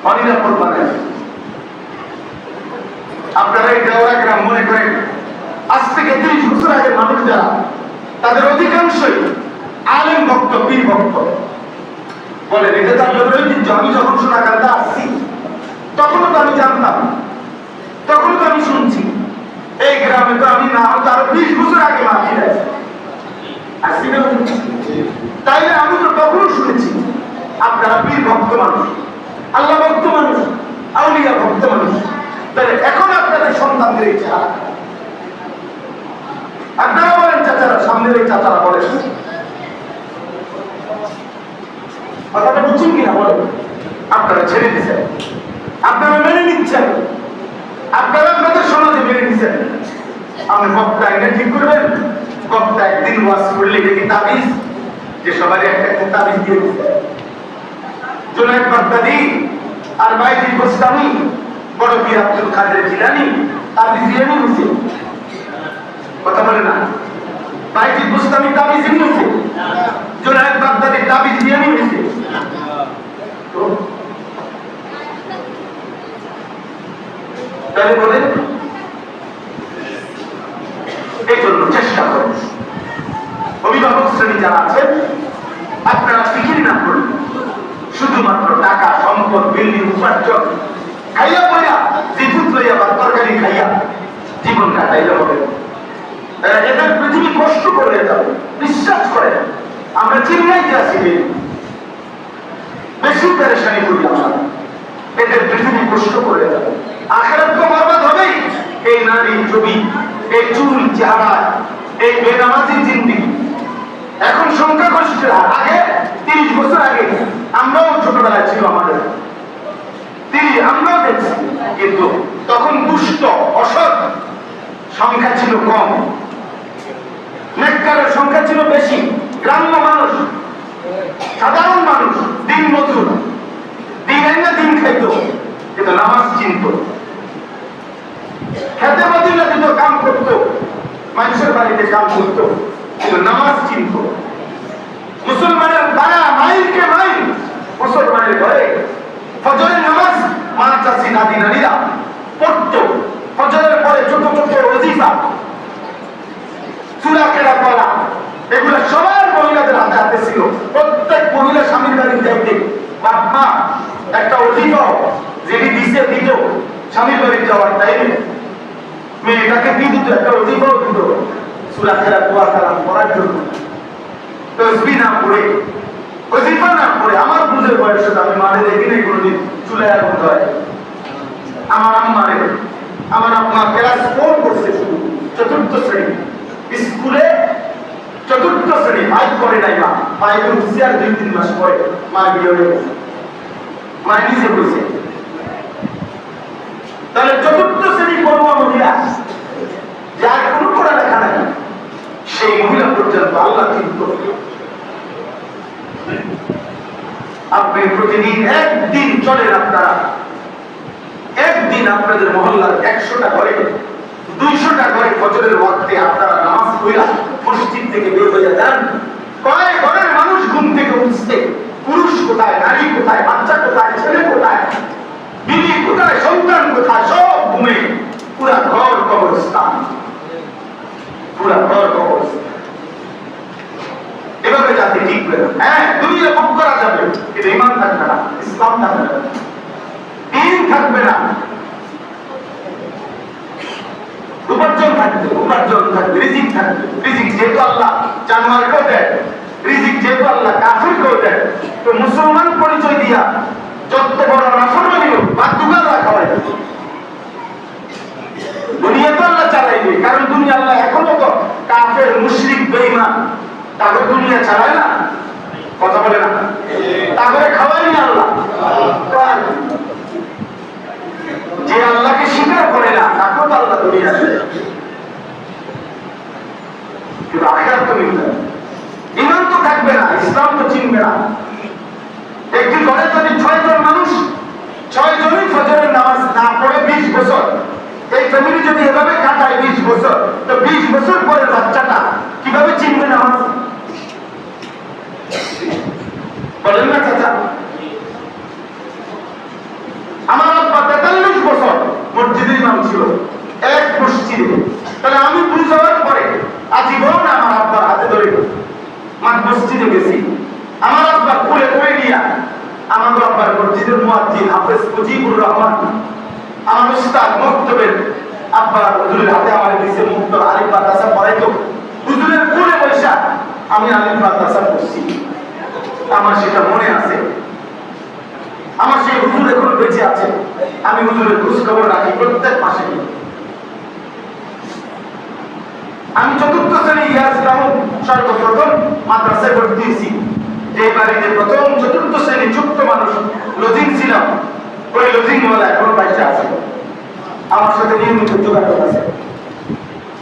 Speaker 1: অনিরাপদ বানায়। আপনারা এই দেওয়া গ্রাম মনে করেন, আজ থেকে 30 বছর আগে মানুষ যারা, তাদের অধিকাংশই আলেম ভক্ত, পীর ভক্ত বলেন। এটা তাদের ঐতিহ্য। আমি যখন সোনাকান্দা আসছি তখনও তো আমি জানতাম, তখনও তো আমি শুনছি। এই গ্রামে তো আমি না হতো আরো 20 বছর আগে মাঝি আসছি না, তাইলে আমি তো তখনও শুনেছি আপনারা পীর ভক্ত মানুষ, আল্লাহ ভক্ত মানুষ, আউলিয়া ভক্ত মানুষ। তাহলে এখন আপনাদের সন্তানদের এই চেহারা, আপনারা বলেন চাচারা, সামনের এই চাচারা বলেন, কথাটা বুঝছেন কিনা বলেন? আপনারা ছেড়ে দিচ্ছেন, আপনারা মেনে নিচ্ছেন, আপনারা আপনাদের সমাজে মেনে নিচ্ছেন। আপনি বক্তা এটা ঠিক করবেন, বক্তা একদিন ওয়াজ করলে কি তাবিজ, যে সবাই একটা তাবিজ দিয়ে দিচ্ছে। জুনায়েদ বাগদাদি আর বাইজিদ বুস্তামি, বড় পীর আব্দুল কাদের জিলানী তাবিজ দিয়ে নিয়েছে। কথা বলে না? বাইজিদ বুস্তামি তাবিজ নিয়েছে, জুনায়েদ বাগদাদি তাবিজ দিয়ে নিয়েছে। তাহলে বলেন, এই জন্য চেষ্টা করেন, অভিভাবক শ্রেণী যারা আছেন, আপনারা ফিকির না করুন শুধুমাত্র টাকা, সম্পদ, বিল্ডিং, উপার্জন খাইয়া পড়িয়া, বিদ্যুৎ লইয়া বা তরকারি খাইয়া জীবন কাটাইলে হবে। এদের পৃথিবী কষ্ট করে যাবে। বিশ্বাস করেন, আমরা চিন্তাইতে আছি, বেশি পেরেশানি করি আমরা। এদের পৃথিবী কষ্ট করে যাবে, আখিরাত তো বরবাদ হবেই। এই নারী ছবি, এই চুল, চেহারা, এই বেনামাজি জিন্দেগি এখন সংখ্যাগরিষ্ঠের হার। আগে 30 বছর আগে আমরাও ছোটবেলায় ছিল, আমাদের আমরাও দেখছি, কিন্তু তখন দুষ্ট, অসৎ সংখ্যা ছিল কম, নেককারের সংখ্যা ছিল বেশি। গ্রাম্য মানুষ, সাধারণ মানুষ, দিন মজুর, দিন এনে দিন খাইত, কিন্তু নামাজ চিনত, খেতে মদিনা দিত, কাম করতো, মানুষের বাড়িতে কাম করতো, কিন্তু নামাজ চিনত। মুসলমানের পাড়া মাইলকে মাইল মুসলমানের ঘরে ফজরের নামাজ মা চাচি দাদি নারীরা পড়তো। ফজরের পরে ছোট ছোট ওজিফা, সূরা কেরা পড়া, এগুলো সবার মহিলাদের হাতে হাতে ছিল। প্রত্যেক মহিলা স্বামীর বাড়ি যাইতে বাপ মা একটা ওজিফা যেটি দিছে দিত, স্বামীর বাড়ি যাওয়ার টাইমে মেয়েটাকে দিয়ে দিত, একটা ওজিফাও দিত সূরা কেরা দোয়া কালাম পড়ার জন্য। তসবিহ না পড়ে, ওজিফা না পড়ে, আমার বুঝে চুলায় আগুন ধরে। আমার আম্মারে আমার আম্মা ক্লাস 4 করছে, শুধু চতুর্থ শ্রেণী স্কুলে, চতুর্থ শ্রেণী 5 করে নাই। মা মায়ের উঠছে আর 2-3 মাস পরে মা বিয়ে হয়ে গেছে। মা নিজে বলছে। তাহলে চতুর্থ শ্রেণী পড়ুয়া মহিলা, যার কোনো পড়ালেখা নাই, সেই মহিলা পর্যন্ত আল্লাহ চিন্তা। আপনি প্রতিদিন একদিন চলেন, আপনারা একদিন আপনাদের মহল্লার 100টা ঘরে 200টা ঘরে ফজরের ওয়াক্তে আপনারা নামাজ পড়া মসজিদ থেকে বের হয়ে যান। কয় ঘরের মানুষ ঘুম থেকে উঠছে, পুরুষ কোথায়, নারী কোথায়, বাচ্চা কোথায়, ছেলে কোথায়, বিবি কোথায়, সন্তান কোথায়, সব ঘুমে। পুরা ঘর কবরস্থান, পুরা ঘর কবরস্থান। এভাবে জাতি টিকবে না। হ্যাঁ, দুনিয়া ভোগ করা যাবে, কিন্তু ঈমান থাকবে না, ইসলাম থাকবে না, দ্বীন থাকবে না। উপার্জন থাকবে, রিজিক থাকবে। রিজিক যেহেতু আল্লাহ জানোয়ারকেও দেয়, রিজিক যেহেতু আল্লাহ কাফিরকেও দেয়, তো মুসলমান পরিচয় দিয়া যত বড় নাফরমানি হোক বাধ্যকার রাখা হয়। দুনিয়া তো আল্লাহ চালাইবে, কারণ দুনিয়া আল্লাহ এখনো তো কাফের, মুশরিক, বেঈমান তাদের দুনিয়া চালায় না। কথা বলে না, তাহলে খাওয়াই না আল্লাহ। যে আল্লাহকে স্বীকার করে না তাকেও তো আল্লাহ দুনিয়া দেয়, কিন্তু আখিরাত তো মিলবে না। ঈমান তো থাকবে না, ইসলাম তো চিনবে না। একটি ঘরে যদি 6 জন মানুষ 6 জনই ফজরের নামাজ না পড়ে 20 বছর, এই ফ্যামিলি যদি এভাবে কাটায় 20 বছর, তো 20 বছর পরে বাচ্চাটা কিভাবে চিনবে নামাজ? বলেন না চাচা? আমার আব্বা 43 বছর মসজিদের ইমাম ছিল, এক মসজিদে। তাহলে আমি বুঝ যাওয়ার পরে আজীবন আমার আব্বার হাতে ধরে মসজিদে গেছি। আমার আব্বা কোলে করে নিয়া আমার আব্বার মসজিদের মুয়াজ্জিন হাফেজ মুজিবুর রহমান, আমার উস্তাদ মক্তবের আব্বা হুজুরের হাতে আমার দিয়েছে মুক্ত আলিফ মাদ্রাসা পড়াইতো। হুজুরের কোলে বসা আমি আলিফ মাদ্রাসা পড়ছি, আমার সেটা মনে আছে। আমার সেই হুজুর এখন বেঁচে আছে, আমি হুজুরের খোঁজ খবর রাখি প্রত্যেক মাসে। আমি চতুর্থ শ্রেণী সর্বপ্রথম মাদ্রাসায় ভর্তি হয়েছি, যে বাড়িতে প্রথম চতুর্থ শ্রেণী যুক্ত মানুষ লজিং ছিলাম, ওই লজিং ওয়ালা এখন বাইরে আছে, আমার সাথে নিয়মিত যোগাযোগ আছে।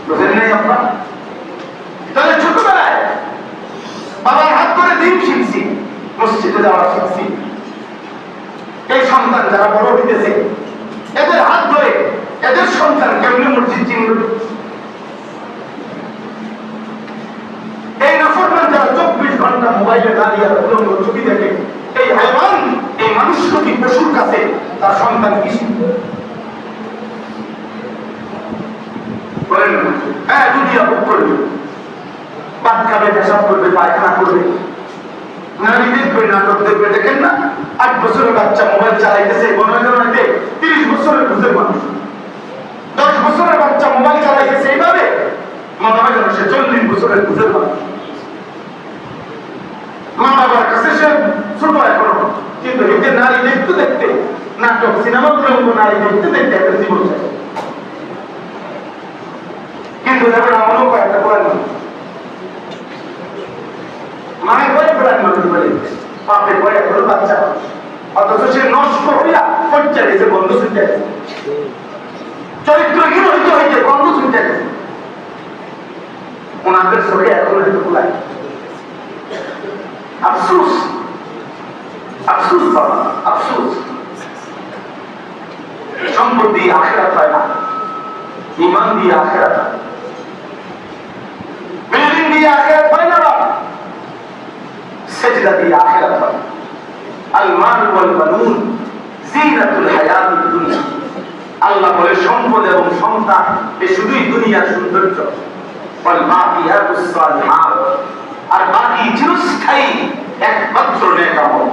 Speaker 1: বুঝেন নাই আপনার? তাহলে ছোটবেলায় বাবার হাত ধরে দিন শিখছি, মসজিদে যাওয়া শিখছি। এই সন্তান যারা বড় হইতেছে, এদের হাত ধরে এদের সন্তান কেমনি মসজিদ চিনবে? এই নাফরমান যারা 24 ঘন্টা মোবাইলে দাঁড়িয়ে উলঙ্গ ছবি দেখে, এই হায়ওয়ান, এই মানুষরূপী পশুর কাছে তার সন্তান কি শিখবে? বলেন না? হ্যাঁ, দুনিয়া ভোগ করবে, ভাত খাবে, পেশাব করবে, পায়খানা করবে, নারী দেখবে, নাটক দেখবে। দেখেন না, 8 বছরের বাচ্চা মোবাইল চালাইতেছে, গণজনাতে 30 বছরের বুঝের মানুষ, 10 বছরের বাচ্চা মোবাইল চালাইতেছে এইভাবে, মনে হয় যেন সে 40 বছরের বুঝের মানুষ। মা বাবার কাছে সে ছোট এখনো, কিন্তু এতে নারী দেখতে দেখতে, নাটক সিনেমা গুলো নারী দেখতে দেখতে একটা জীবন চাই। কিন্তু এখন আমারও কয়েকটা বলেন না, মায়ের বয়ে ফেরান মানুষ বলে, বাপের বয়ে এখনো বাচ্চা, অথচ সে নষ্ট হইয়া হচ্ছে গেছে, বন্ধ শুনতে গেছে, চরিত্রহীন হইতে হইতে বন্ধ শুনতে গেছে। ওনাদের চোখে এখনো একটু খোলায়। আফসোস, আফসোস বাবা, আফসোস। সম্পদ দিয়ে আখিরাত হয় না, ঈমান দিয়ে আখিরাত হয়। বিল্ডিং দিয়ে আখিরাত হয় না বাবা, সেজদা দিয়ে আখিরাত হয়। আল মাল ওয়াল বানুন জিনাতুল হায়াতিদ দুনিয়া। আল্লাহ বলে সম্পদ এবং সন্তান এ শুধুই দুনিয়ার সৌন্দর্য। ওয়াল বাকিয়াতুস সালিহাত, আর বাকি চিরস্থায়ী একমাত্র নেক আমল।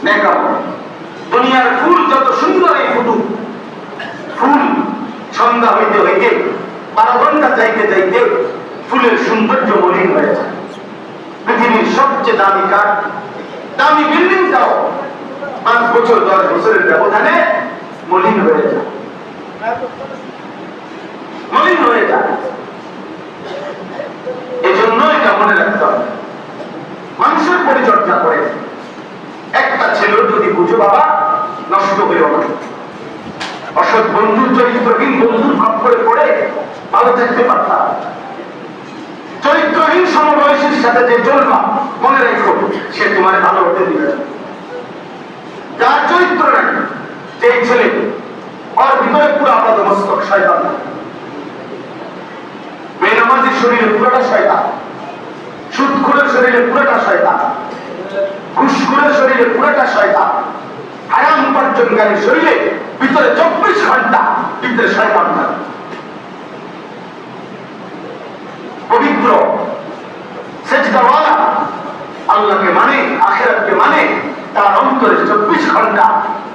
Speaker 1: নেক আমল। দুনিয়ার ফুল যত সুন্দরই ফুটুক, ফুল সন্ধ্যা হইতে হইতে 12 ঘন্টা যাইতে যাইতে ফুলের সৌন্দর্য মলিন হয়ে যায়। পৃথিবীর সবচেয়ে দামি কাঠ দামি বিল্ডিং দাও, 5 বছর 10 বছরের ব্যবধানে মলিন হয়ে যায়, মলিন হয়ে যায়। এজন্য এটা মনে রাখতে হবে, মানুষের পরিচর্যা করে। একটা ছেলে যদি বুঝো বাবা, নষ্ট হইও না। অসৎ বন্ধু, চরিত্রহীন বন্ধুর খপ্পরে পড়ে ভালো থাকতে পারতাম। চরিত্রহীন সমবয়সীর সাথে যে চলবা, মনে রেখো সে তোমার ভালো হতে দিবে। যার চরিত্র নাই, যে ছেলে ওর ভিতরে পুরো আপাত মস্তক শয়তান, বেনামাজির শরীরে পুরোটা শয়তান, সুদখোরের শরীরে পুরোটা শয়তান, ঘুষখোরের শরীরে পুরোটা শয়তান, হারাম উপার্জনকারীর শরীরে ভিতরে 24 ঘন্টা ভিতরে শয়তান থাকে। পবিত্র সেজদাওয়ালা আল্লাহকে মানে, আখিরাতকে মানে, তার অন্তরে 24 ঘন্টা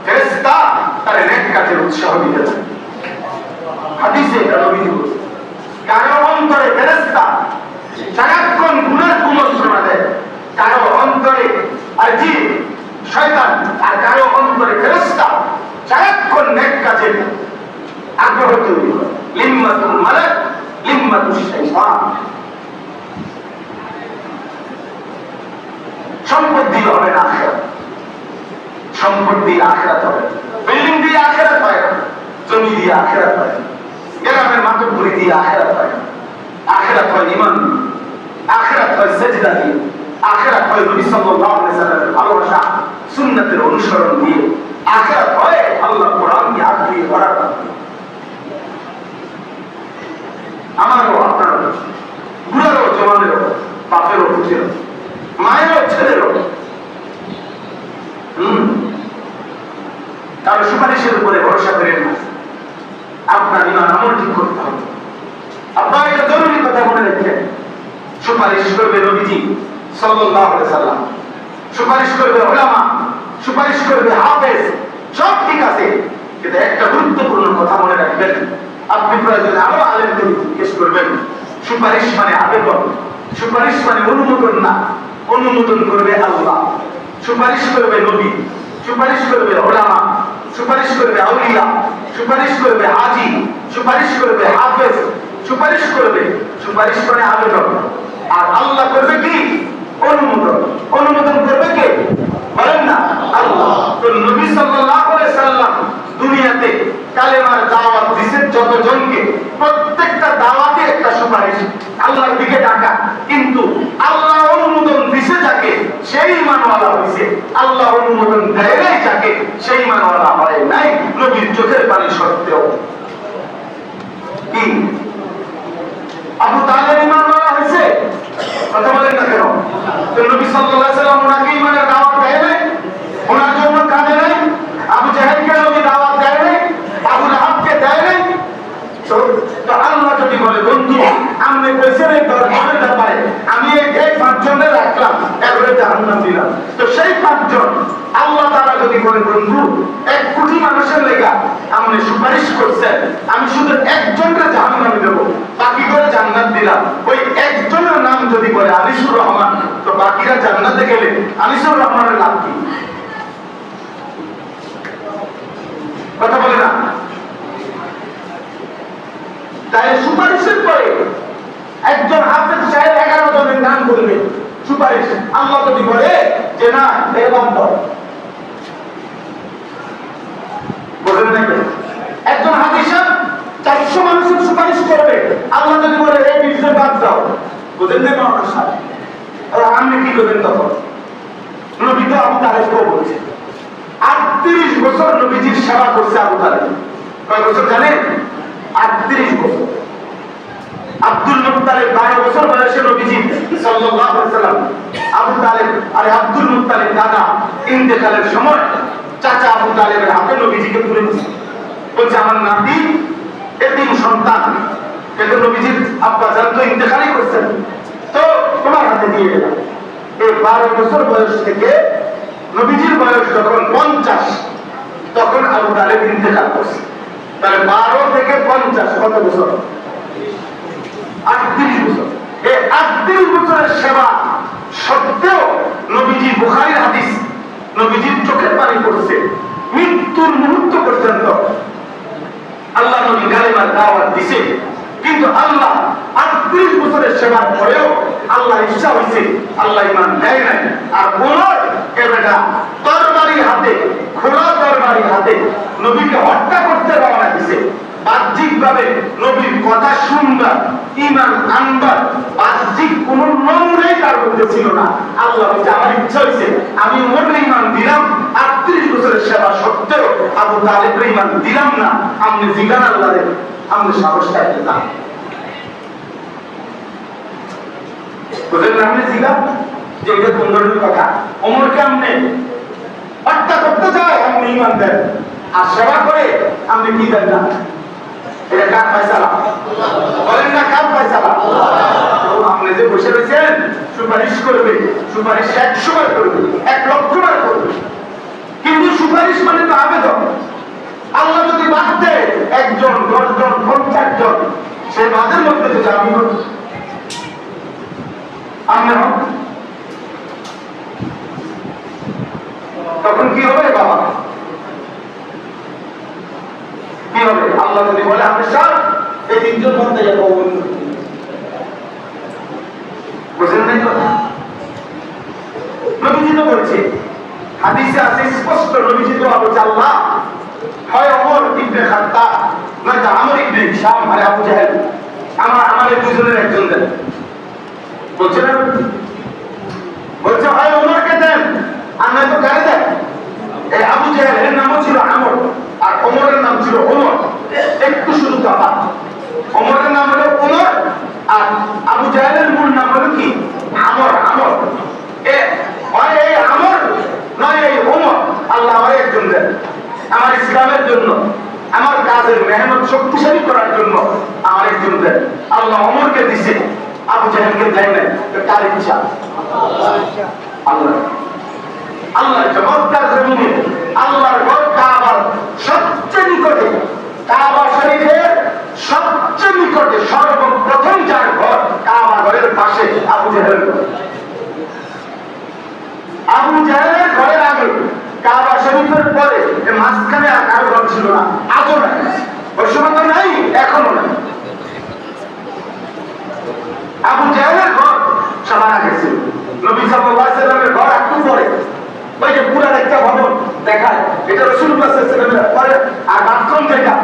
Speaker 1: ফেরেশতা তার নেক কাজের উৎসাহ দিতে থাকে। হাদিসে এটা নবী বলেছেন, কারো অন্তরে ফেরেশতা সারাক্ষণ গুনার কুমন্ত্রণা দেয়, কারো অন্তরে আজিব শয়তান, আর কারো অন্তরে ফেরেশতা সারাক্ষণ নেক কাজের আগ্রহ তৈরি করে। লিম্মাতুল মালাক লিম্মাতুশ শাইতান। সম্পদ দিয়ে হবে না আখিরাত, সম্পদ দিয়ে আখিরাত হবে। বিল্ডিং দিয়ে আখিরাত হয় না, জমি দিয়ে আখিরাত হয় না, গ্রামের মাতব্বরি দিয়ে আখিরাত হয় না। আখিরাত হয় ঈমান, আখিরাত হয় সেজদা দিয়ে, আখিরাত হয় নবী সাল্লাল্লাহু আলাইহি ওয়াসাল্লামের ভালোবাসা সুন্নাতের অনুসরণ দিয়ে, আখিরাত হয় আল্লাহ কোরআনকে আঁকড়িয়ে ধরার মাধ্যমে। আমারও আপনারও, বুড়ারও জওয়ানেরও, বাপেরও পুতেরও, মায়েরও ছেলেরও কারো সুপারিশের উপরে ভরসা করেন না। আপনার ঈমান আমল ঠিক করতে হবে। আপনার একটা জরুরি কথা মনে রাখবেন, সুপারিশ করবে নবীজি সাল্লাল্লাহু আলাইহি ওয়াসাল্লাম, সুপারিশ করবে উলামা, সুপারিশ করবে হাফেজ, সব ঠিক আছে, কিন্তু একটা গুরুত্বপূর্ণ কথা মনে রাখবেন, আপনি প্রয়োজনে আরো আলেমকে জিজ্ঞেস করবেন। সুপারিশ মানে আবেদন, সুপারিশ মানে অনুমোদন না, অনুমোদন করবে আল্লাহ। সুপারিশ করবে নবী, সুপারিশ করবে উলামা, সুপারিশ করবে আউলিয়া, সুপারিশ করবে হাজী, সুপারিশ করবে হাফেজ, সুপারিশ করবে। সুপারিশ করে আবেদন, আর আল্লাহ করবে কি? অনুমোদন। অনুমোদন করবে কে? বলেন না, আল্লাহ। তো নবী সাল্লাল্লাহু আলাইহি সাল্লাম দুনিয়াতে কালেমার দাওয়াত দিয়েছেন যতজনকে, প্রত্যেকটা দাওয়াতে একটা সুপারিশ, আল্লাহর দিকে ডাকা। কিন্তু আল্লাহ অনুমোদন দিছে যাকে, সেই ঈমানওয়ালা হইছে। আল্লাহ অনুমোদন দেয় নাই যাকে, সেই ঈমানওয়ালা হয় নাই, নবীর চোখের পানি সত্ত্বেও। কি আবু তালেব ঈমানওয়ালা হইছে? কথা বলেন না কেন? তো নবী সাল্লাল্লাহু আলাইহি সাল্লাম ওনাকে ঈমানের দাওয়াত দেয় নাই, ওনার জন্য কাঁদে নাই, আবু জাহেলকে নবী দাওয়াত দেয় নাই, আবু লাহাবকে দেয় নাই। তো আল্লাহ যদি বলে বন্ধু আপনি কইছেন এই দরবারের ব্যাপারে, আমি এই 5 জনের রাখলাম, এবারে জাহান্নাম দিলাম, তো সেই 5 জন আল্লাহ তাআলা যদি বলে বন্ধু 1 কোটি মানুষের লেগা আপনি সুপারিশ করছেন, আমি শুধু একজনকে জাহান্নামে দেব, বাকি করে জান্নাত দিলাম, ওই একজনের নাম যদি বলে আনিসুর রহমান, তো বাকিরা জান্নাতে গেলে আনিসুর রহমানের লাভ কি? কথা বলে না? তাই সুপারিশের পরে একজন হাফেজ সাহেব 11 জনের নাম বলবে সুপারিশ, আল্লাহ যদি বলে যে না এরকম কর, বলেন নাকি? একজন হাফেজ সাহেব 400 মানুষের সুপারিশ করবে, আল্লাহ যদি বলে এই 20 জন বাদ দাও, বলেন না আমার সাথে, আর আপনি কি করবেন তখন? নবী তো আবু তালেবকেও বলছে 38 বছর নবীজির সেবা করছে আবু তালেব। কয় বছর জানেন? 38 বছর। আব্দুল মুত্তালিব 12 বছর বয়সে নবীজি সাল্লাল্লাহু আলাইহি ওয়াসাল্লাম, আবু তালেব আর আব্দুল মুত্তালিব দাদা ইন্তেকালের সময় চাচা আবু তালেবের হাতে নবীজিকে তুলে দিয়েছে, বলছে আমার নাতি এতিম সন্তান, কিন্তু নবীজির আব্বা জান তো ইন্তেকালই করছেন, তো তোমার হাতে দিয়ে গেলাম। এই 12 বছর বয়স থেকে নবীজির বয়স যখন 50, তখন আবু তালেব ইন্তেকাল করছে। তাহলে 12 থেকে 50 কত বছর? 38 বছর। এই 38 বছরের সেবা সত্ত্বেও নবীজি বুখারীর হাদিস নবীজির চোখের পানি পড়ছে মৃত্যুর মুহূর্ত পর্যন্ত। আল্লাহ নবী কালেমার দাওয়াত দিছে, কিন্তু আল্লাহ 38 বছরের সেবার পরেও আল্লাহ ইচ্ছা হয়েছে, আল্লাহ ইমান দেয় নাই। আর ওমর এবেটা তরবারি হাতে, ঘোড়া তরবারি হাতে নবীকে হত্যা করতে রওনা দিছে। বাহ্যিক ভাবে নবীর কথা শুনবার, ইমান আনবার বাহ্যিক কোন নমুনাই তার মধ্যে ছিল না। আল্লাহ বলছে আমার ইচ্ছা হয়েছে, আমি ওমরের ইমান দিলাম, 38 বছরের সেবা সত্ত্বেও আবু তালেবের ইমান দিলাম না। আপনি জিগান আল্লাহ রে, আপনি সাহসটা একটু দান। বলেন আপনি জিগান যে এটা কোন ধরনের কথা? ওমরকে আপনি হত্যা করতে চায়, আপনি ইমান দেন, আর সেবা করে আপনি কি দেন না? এটা কার ফয়সালা? বলেন না কার ফয়সালা? আপনি যে বসে রয়েছেন সুপারিশ করবে, সুপারিশ 100 বার করবে, 1 লক্ষ বার করবে, কিন্তু সুপারিশ মানে তো আবেদন। আল্লাহ যদি বাদ দেয় 1 জন, 10 জন, 50 জন, সে বাদের মধ্যে যদি আমি করি, আপনি হন, তখন কি হবে বাবা? কি হবে? আল্লাহ যদি বলে আপনি সব এই 3 জন মধ্যে যাবো, বুঝলেন না কথা? নবীজি তো বলছে, হাদিসে আছে স্পষ্ট, নবীজি তো বলছে আল্লাহ হয় ওমর ইবনে খাত্তাব নয়তো আমর ইবনে হিশাম আর আবু জাহেল, আমাদের দুজনের একজন দেন। বলছে না, বলছে হয় ওমরকে দেন আর নয়তো কারে দেন? এই আবু জাহেলের নামও ছিল আমর আর ওমরের নাম ছিল ওমর, একটু শুধু তফাৎ। ওমরের নাম হলো ওমর আর আবু জাহেলের মূল নাম হলো কি? আমর। আমর হয় এই আমর নয় এই ওমর। আল্লাহ আমার একজন দেন, আমার ইসলামের জন্য, আমার কাজের মেহনত শক্তিশালী করার জন্য আমার একজন দেন। আল্লাহ ওমরকে দিছে, আবু জাহেলকে দেয় নাই। কার ইচ্ছা? আল্লাহ। আল্লাহর চমৎকার জমিনে আল্লাহর ঘর কাবার সবচেয়ে নিকটে, কাবা শরীফের সবচেয়ে নিকটে সর্বপ্রথম যার ঘর, কাবা ঘরের পাশে আবু জাহেল। আবু জাহেলের ঘরের আগে কাবা শরীফের পরে মাঝখানে আর কারো ঘর ছিল না, আজও নাই। ওই সময় তো নাই, এখনো নাই। আবু জাহেলের ঘর সবার আগে ছিল। নবী সাল্লাল্লাহু আলাইহি ওয়াসাল্লামের ঘর একটু পরে, ওই যে পুরান একটা ভবন দেখায়, এটা রাসূলুল্লাহ সাল্লাল্লাহু আলাইহি ওয়াসাল্লামের পরে। আর বাথরুম যেটা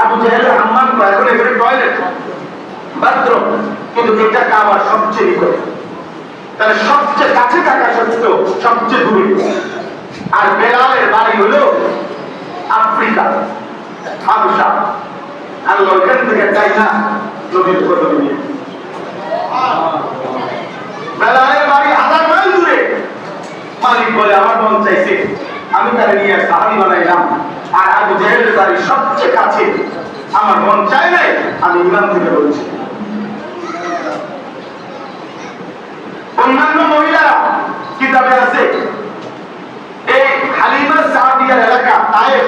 Speaker 1: আবু জাহেলের হাম্মাম করে, এখন এখানে টয়লেট বাথরুম, কিন্তু এটা কাবার সবচেয়ে নিকটে। তাহলে সবচেয়ে কাছে থাকা সত্ত্বেও সবচেয়ে দূরে। আর বেলালের বাড়ি হলো আফ্রিকা, হাবশা। আল্লাহ ওখান থেকে চাই না নবীর কথা নিয়ে। বেলালের বাড়ি 1000 মাইল দূরে। মালিক বলে আমার মন চাইছে আমি তারে নিয়ে সাহাবী বানাইলাম, আর আবু জাহেলের বাড়ি সবচেয়ে কাছে, আমার মন চাই নাই, আমি ইমান থেকে বলছি। অন্যান্য মহিলারা কিতাবে আছে, এই হালিমা সাদিয়ার এলাকা তায়েফ,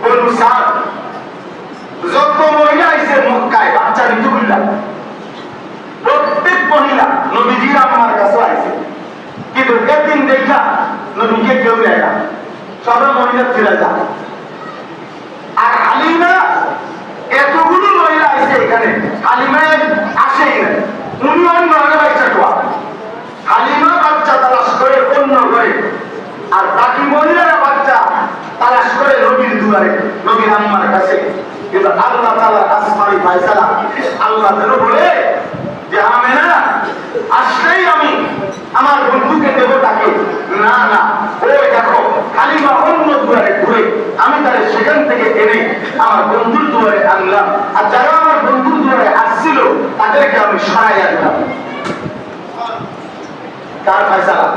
Speaker 1: বনু সাদ, যত মহিলা আইছে মক্কায় বাচ্চা নিতে বললাম, প্রত্যেক মহিলা নবীজির আম্মার কাছে আইছে, কিন্তু একদিন দেখা নবীকে কেউ নেয় না, সব মহিলা ফিরে যায়। আর হালিমা, এতগুলো মহিলা আইছে এখানে, হালিমায় আসেই না, উনি অন্য বাচ্চা টোয়া। হালিমা বাচ্চা তালাশ করে অন্য ঘরে, আর বাকি মহিলারা বাচ্চা তালাশ করে নবীর দুয়ারে, নবীর আম্মার কাছে। কিন্তু আল্লাহ তাআলার আসমানি ফয়সালা, আল্লাহ যেন বলে যে আমেনা আসলেই আমি আমার বন্ধুকে দেবো তাকে, না না, ওই দেখো হালিমা অন্য দুয়ারে ঘুরে, আমি তাহলে সেখান থেকে এনে আমার বন্ধুর দুয়ারে আনলাম, আর যারা আমার বন্ধুর দুয়ারে আসছিল তাদেরকে আমি সরাই আনলাম। কার ফয়সালা?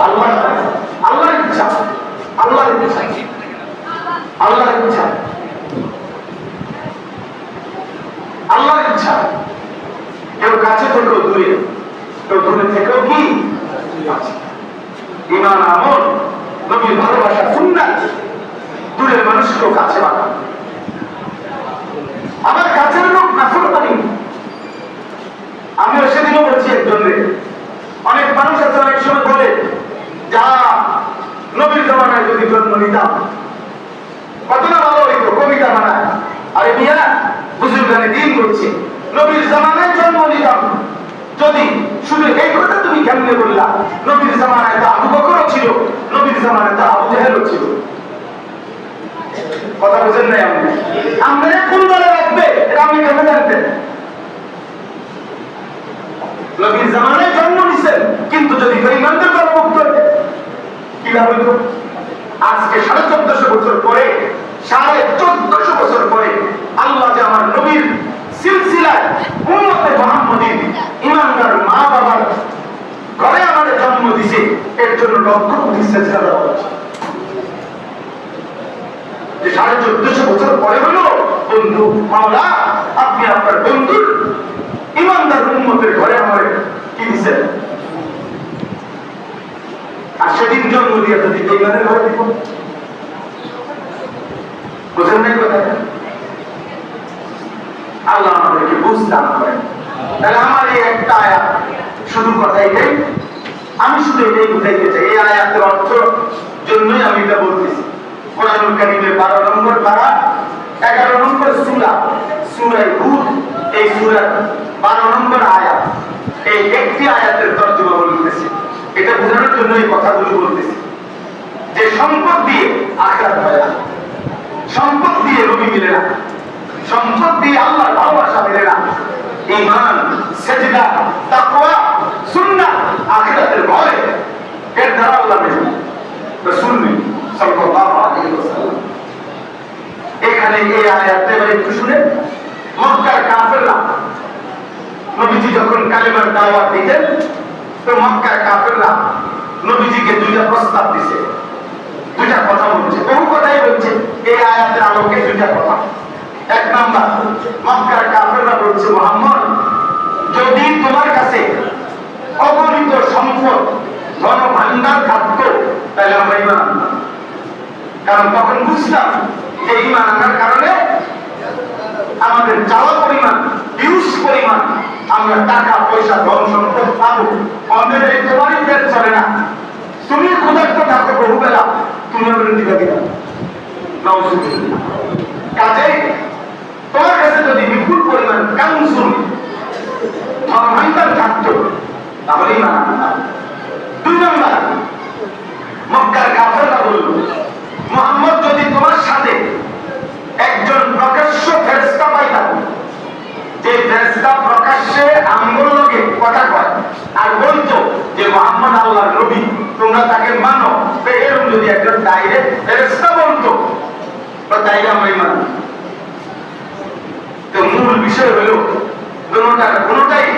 Speaker 1: আল্লাহর ফয়সালা, আল্লাহর ইচ্ছা, আল্লাহর ইচ্ছা, আল্লাহর ইচ্ছা, আল্লাহর ইচ্ছা। কেউ কাছে থেকেও দূরে, কেউ দূরে থেকেও কি ঈমান আমল নবীর ভালোবাসা সুন্নাত দূরের মানুষকেও কাছে বানায়। আমার কাছের লোক নাফরমানি। আমিও সেদিনও বলছি একজনের, অনেক মানুষ আছে অনেক সময় বলে যা জামানায় যদি জন্ম নিতাম কত না ভালো হইতো, কবিতা বানায়। আরে মিয়া, বুজুর্গানে দিন করছে, নবীর জামানায় জন্ম নিতাম যদি, শুধু এই কথা তুমি কেমনে বললা? নবীর জামানায় তো আবু বকরও ছিল, নবীর জামানায় তো আবু জাহেলও ছিল। কথা বুঝেন নাই? আমরা কোন দলে রাখবে এটা আপনি কেমন জানতেন? নবীর জামানায় জন্ম নিছেন, কিন্তু যদি বেঈমানদের দলভুক্ত হইতে কিভাবে হইতো? আজকে 1450 বছর পরে, 1450 বছর পরে আল্লাহ যে আমার নবীর সিলসিলায় উম্মতে মুহাম্মাদীর ইমানদার মা বাবার ঘরে আমার জন্ম দিছে, এর জন্য লক্ষ কোটি চেষ্টা দেওয়া হচ্ছে। যে 1450 বছর পরে হলো বন্ধু মাওলা আপনি আপনার বন্ধুর ইমানদার উম্মতের ঘরে আমার কি দিচ্ছেন? আর সেদিন জন্ম দিয়ে যদি বেঈমানের ঘরে দিব, বুঝেন নাই কথা? আল্লাহ আমাদেরকে বুঝদান করেন। তাহলে আমার এই একটা আয়াত শুধু কথাই নেই, আমি শুধু এটাই বুঝাইতে চাই। এই আয়াতের অর্থ জন্যই আমি এটা বলতেছি। কোরআনুল কারীমের 12 নম্বর পারা 11 নম্বর সূরা, সূরা হুদ, এই সূরার 12 নম্বর আয়াত, এই একটি আয়াতের তরজমা বলতেছি। এটা বোঝানোর জন্য এই কথাগুলো বলতেছি যে সম্পদ দিয়ে আখিরাত হয় না, সম্পদ দিয়ে নবী মিলে না, সম্পদ দিয়ে আল্লাহর ভালোবাসা মিলে না। ঈমান, সিজদা, তাকওয়া, সুন্নাহ, আখিরাতের ভয়, এর দ্বারা আল্লাহ মিলে। রাসূল সাল্লাল্লাহু আলাইহি ওয়াসাল্লাম এখানে এই আয়াতে একটু শুনে, মক্কার কাফেররা নবীজি যখন কালেমার দাওয়াত দিতেন, তো মক্কার কাফেররা নবীজিকে দুইটা প্রস্তাব দিছে, দুইটা কথা বলছে, বহু কথাই বলছে। এই আয়াতের আলোকে দুইটা কথা। এক নাম্বার, মক্কার কাফেররা বলছে, মুহাম্মদ যদি তোমার কাছে অগণিত সম্পদ ধন ভান্ডার থাকতো তাহলে আমরা ঈমান আনতাম। কারণ তখন বুঝতাম যে ঈমান আনার কারণে আমাদের চাওয়া পরিমাণ, হিউজ পরিমাণ আমরা টাকা পয়সা ধন সম্পদ পাবো। আমাদের এই তোমারই পেট চলে না, তুমি ক্ষুধার্ত থাকো বহুবেলা, তুমি আমাদের দিবা দিবা। কাজেই তোমার কাছে যদি বিপুল পরিমাণ কাউন্সুল ধন ভান্ডার থাকতো তাহলেই ঈমান আনতাম। দুই নম্বর, মক্কার কাফেররা বলল, মুহাম্মদ যদি তোমার সাথে একজন প্রকাশ্য ফেরেশতা পাইতাম, যে ফেরেশতা প্রকাশ্যে আমগুলো লোকে কথা কয় আর বলতো যে মুহাম্মদ আল্লাহর নবী, তোমরা তাকে মানো, তো এরকম যদি একজন ডাইরেক্ট ফেরেশতা বলতো তাইলে আমরা ঈমান আনতাম। তো মূল বিষয় হলো কোনটাই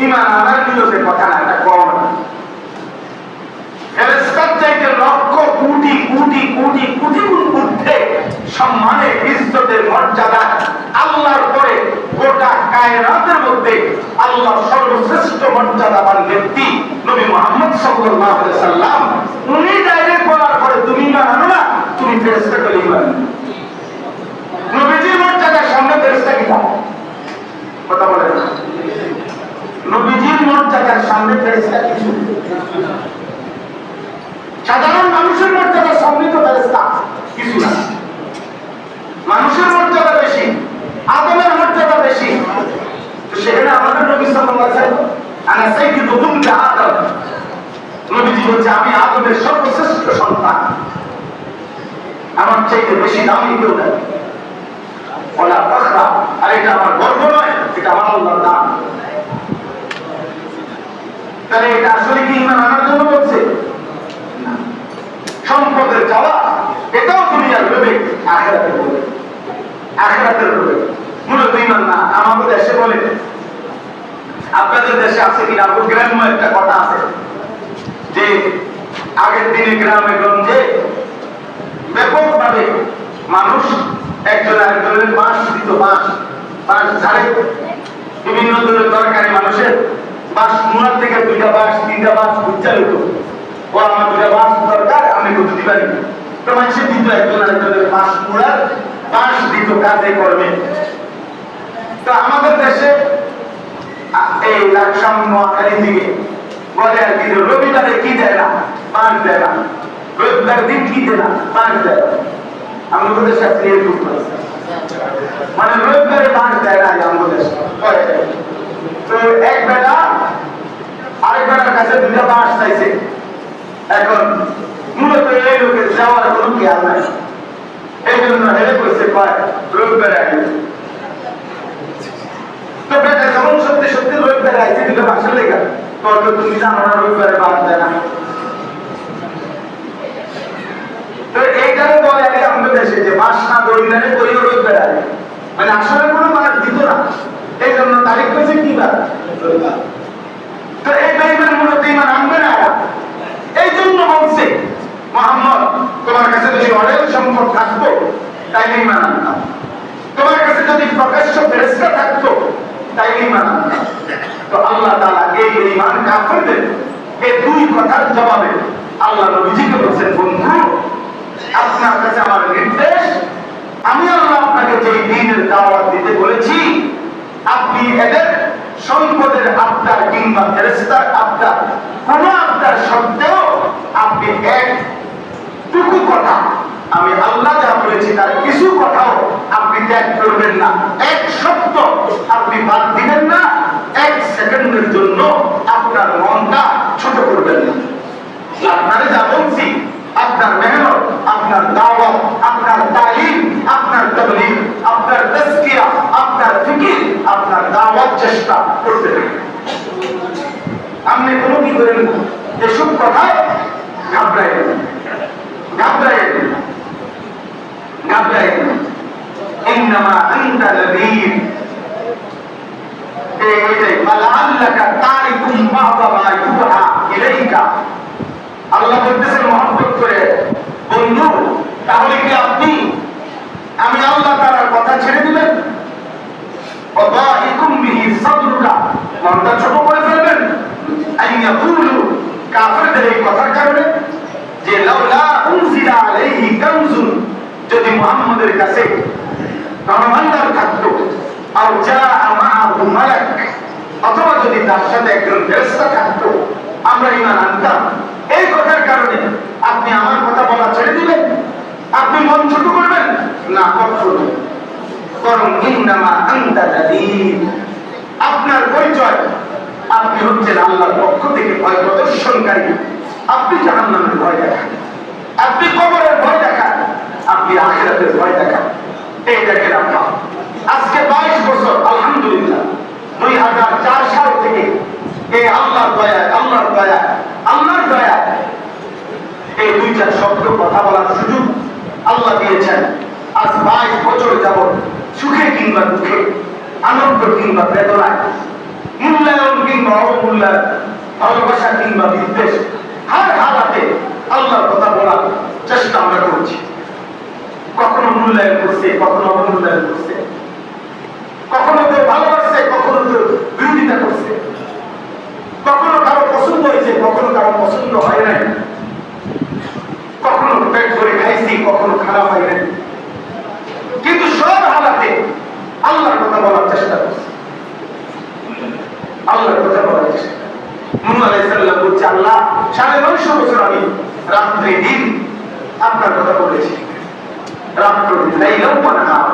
Speaker 1: ঈমান আনার নিয়তের কথা না, এটা কম না। ফেরেশতার চাইতে লক্ষ কোটি কোটি কোটি কোটি গুণ ঊর্ধ্বে সম্মানের, ইজ্জতের, মর্যাদা আল্লাহর পরে গোটা কায়নাতের মধ্যে আল্লাহর সর্বশ্রেষ্ঠ মর্যাদাবান ব্যক্তি নবী মুহাম্মদ সাল্লাল্লাহু আলাইহি ওয়াসাল্লাম। উনি ডাইরেক্ট বলার পরে তুমি ঈমান আনো না, তুমি ফেরেশতা বলে ঈমান আনো। নবীজির মর্যাদার সামনে ফেরেশতা কি থাকে? কথা বলেন না। নবীজির মর্যাদার সামনে ফেরেশতা কিছু, সাধারণ মানুষের মর্যাদার সামনে তো ফেরেশতা কিছু না। মানুষের মর্যাদা বেশি, আদমের মর্যাদা বেশি, তো সেখানে আমাদের নবী সাল্লাল্লাহু আলাইহি ওয়াসাল্লাম আনা সাইয়্যিদু ওয়ালাদি আদম, নবীজি বলছে আমি আদমের সর্বশ্রেষ্ঠ সন্তান, আমার চাইতে বেশি দামি কেউ নাই। ওয়ালা ফাখরা, আর এটা আমার গর্ব নয়, এটা আমার আল্লাহর দান। তাহলে এটা আসলে কি ঈমান আনার জন্য বলছে? সম্পদের চাওয়া এটাও দুনিয়ার লোভে, আখিরাতের লোভে, আখিরাতের লোভে, মূলত ঈমান না। আমাদের দেশে বলে, আপনাদের দেশে আছে কিনা গ্রাম্য একটা কথা আছে যে আগের দিনে গ্রামে গঞ্জে ব্যাপকভাবে মানুষ একজন আরেকজনের বাঁশ দিত, বাঁশ ঝাড়ে, বিভিন্ন ধরনের দরকারি মানুষের বাঁশ মুড়ার থেকে দুইটা বাঁশ তিনটা বাঁশ বুঝা হইত, ও আমার দুইটা বাঁশ দরকার, আমি কত দিবারি, তো মানুষের দিত একজন আরেকজনের বাঁশ মুড়ার, বাঁশ দিত কাজে কর্মে। তো আমাদের দেশে এই লাকসাম নোয়াখালী দিকে বলে আর কি রবিবারে কি দেয় না, বাঁশ দেয় না, রবিবার দিন কি দেনা মাস দেয় আমাদের সাথে এরকম মানে রবিবারে মাস দেয় না আমাদের তো এক বেলা আরেক বেলার কাছে দুটা মাস চাইছে এখন মূলত এই লোকের যাওয়ার কোনো খেয়াল নাই এই জন্য হেরে করছে কয় রবিবারে আগে তো বেটা যখন সত্যি সত্যি রবিবারে আইছে দুটো মাসের লেখা তো তুমি জানো না রবিবারে মাস দেয় না তো এইটাও বলে আগে আমাদের দেশে যে মাস না দরিদ্রে করিও রবিবারে আগে মানে আসলে কোনো মাস দিত না এই জন্য তারিখ করছে কি বার তো এই বেঈমান মূলত ঈমান আনবে না এই জন্য বলছে মুহাম্মদ তোমার কাছে যদি অঢেল সম্পদ থাকতো তাইলে ঈমান আনতাম তোমার কাছে যদি প্রকাশ্য ফেরেশতা থাকতো তাইলে ঈমান আনতাম তো আল্লাহ তাআলা এই ঈমান কাফেরদের এই দুই কথার জবাবে আল্লাহ নবীজিকে বলেন বন্ধু আপনার কাছে আমার নির্দেশ আমি আল্লাহ আপনাকে যে দ্বীনের দাওয়াত দিতে বলেছি আপনি এদের সম্পদের আবদার কিংবা ফেরেশতার আবদার কোন আবদার সত্ত্বেও আপনি একটুকু কথা আমি আল্লাহ যা বলেছি তার কিছু কথাও আপনি ত্যাগ করবেন না এক শব্দ আপনি বাদ দিবেন না এক সেকেন্ডের জন্য আপনার মনটা ছোট করবেন না আপনারা যা বলছি আপনার মেহনত আপনার দাওয়াত আপনার তালিম আপনার তাবলীগ আপনার তাজকিয়া আপনার ফিকির আপনার দাওয়াত চেষ্টা করতে হবে আপনি কোনো কি করেন না এসব কথায় ঘাবড়াইবেন ইন্নামা আনতা নাযীর এইটাই ফালাআল্লাকা তারিকুম বা'দা মা ইউহা ইলাইকা আল্লাহ বলতেছেন মহব্বত করে বন্ধু তাহলে কি আপনি আমি আল্লাহ তাআলার কথা ছেড়ে দিবেন ওয়াদাইকুম বিহি সাদরুকা মনটা ছোট করে ফেলবেন আইয়াকুলু কাফেরদের এই কথার কারণে যে লাউলা উনজিলা আলাইহি কানজুন যদি মুহাম্মদের কাছে ধনভাণ্ডার থাকতো আর জাআ মাআহু মালাক অথবা যদি তার সাথে একজন ফেরেশতা থাকতো আমরা ঈমান আনতাম এই কথার কারণে আপনি আমার কথা বলা ছেড়ে দিবেন আপনি মন ছোট করবেন না কখনো বরং ইন্নামা আনতা নাযীর আপনার পরিচয় আপনি হচ্ছেন আল্লাহর পক্ষ থেকে ভয় প্রদর্শনকারী আপনি জাহান্নামের ভয় দেখান আপনি কবরের ভয় দেখান আপনি আখিরাতের ভয় দেখান এই দেখেন আপনার আজকে 22 বছর আলহামদুলিল্লাহ 2004 সাল থেকে এই আল্লাহর দয়া এই দুইটা শব্দ কথা বলার সুযোগ আল্লাহ দিয়েছেন আজ 22 বছর যাবত সুখে কিংবা দুঃখে আনন্দ কিংবা বেদনায় মূল্যায়ন কিংবা অবমূল্যায়ন ভালোবাসা কিংবা বিদ্বেষ হার হালাতে আল্লাহর কথা বলার চেষ্টা আমরা করছি কখনো মূল্যায়ন করছে কখনো অবমূল্যায়ন করছে কখনো কেউ ভালোবাসছে কখনো কেউ বিরোধিতা করছে কখনো কারো পছন্দ হয়েছে কখনো কারো পছন্দ হয় নাই কখনো পেট ভরে খাইছি কখনো খারাপ হয় নাই কিন্তু সব হালাতে আল্লাহর কথা বলার চেষ্টা করছি আল্লাহর কথা বলার চেষ্টা নূহ আলাইহিস সালাম বলছে আল্লাহ 950 বছর আমি রাত্রি দিন আপনার কথা বলেছি রাত্র লাইলা ওয়া নাহার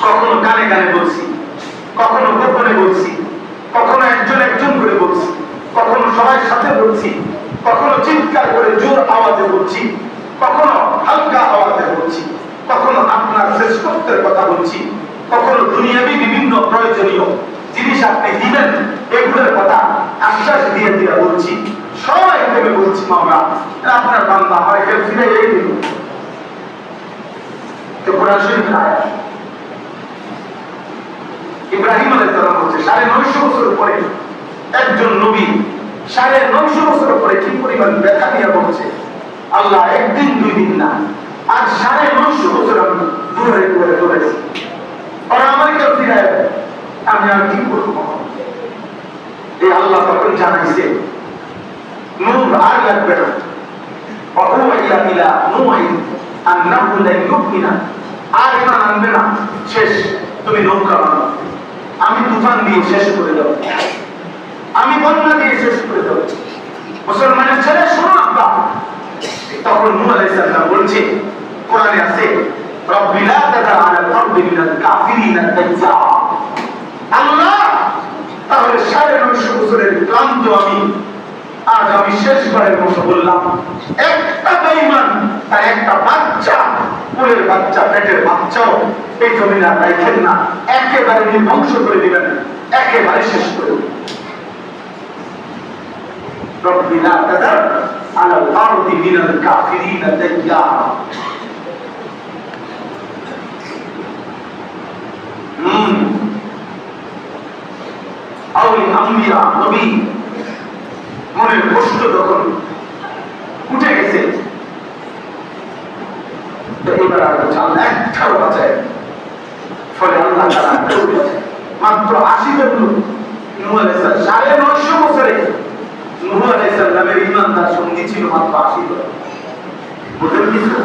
Speaker 1: কখনো কানে কানে বলছি কখনো গোপনে বলছি কখনো একজন করে বলছি কখনো সবার সাথে বলছি কখনো চিৎকার করে জোর আওয়াজে বলছি কখনো হালকা আওয়াজে বলছি কখনো আপনার শ্রেষ্ঠত্বের কথা বলছি কখনো দুনিয়াবি বিভিন্ন প্রয়োজনীয় জিনিস আপনি দিবেন এগুলোর কথা আশ্বাস দিয়ে দিয়ে বলছি সবাই ভেবে বলছি মাওলা আপনার বান্দা হয় কেউ ফিরে এই দিন তো কোরআন শরীফের আয়াত ইব্রাহিম আলাইহিস সালাম বলছে 950 বছর পরে একজন নবী 950 বছর পরে কি পরিমাণ ব্যথা নিয়ে বলছে আল্লাহ একদিন দুই দিন না আর 950 বছর আমি দূরে দূরে দৌড়েছি আর আমার কেউ ফিরে আমি আর কি করবো এই আল্লাহ তখন জানাইছে নূহ আর লাগবে না অহুয়া ইলা নূহ আন্নাহু লা ইউমিনা আর ঈমান আনবে না শেষ তুমি নৌকা বানাও আমি তুফান দিয়ে শেষ করে দেব আমি বন্যা দিয়ে শেষ করে দেব মুসলমানের ছেলে শোনো আব্বা তখন নূহ আলাইহিস সালাম বলছে, কোরআনে আছে, রব্বি লা তাযার আলাল আরদি মিনাল কাফিরিনা দাইয়্যারা। আল্লাহ, তাহলে 950 বছরের ক্লান্ত আজ আমি শেষবারের মতো বললাম, একটা বেঈমান তার একটা বাচ্চা, কোলের বাচ্চা, পেটের বাচ্চাও এই জমিনে আর রাখেন না, একেবারে ধ্বংস করে দিবেন, একেবারে শেষ করে দিবেন। রব্বি লা তাযার আলাল আরদি মিনাল কাফিরিনা দাইয়্যারা। আম্বিয়া নবী মনের কষ্ট যখন উঠে গেছে, এবার আর একটাও বাঁচায়। ফলে আল্লাহ তাআলা মাত্র 80 জন লোক, নূহ আলাইহিস সালাম 950 বছরে নূহ আলাইহিস সালামের ঈমানদার সঙ্গী ছিল মাত্র 80 জন। বুঝলেন কিছু?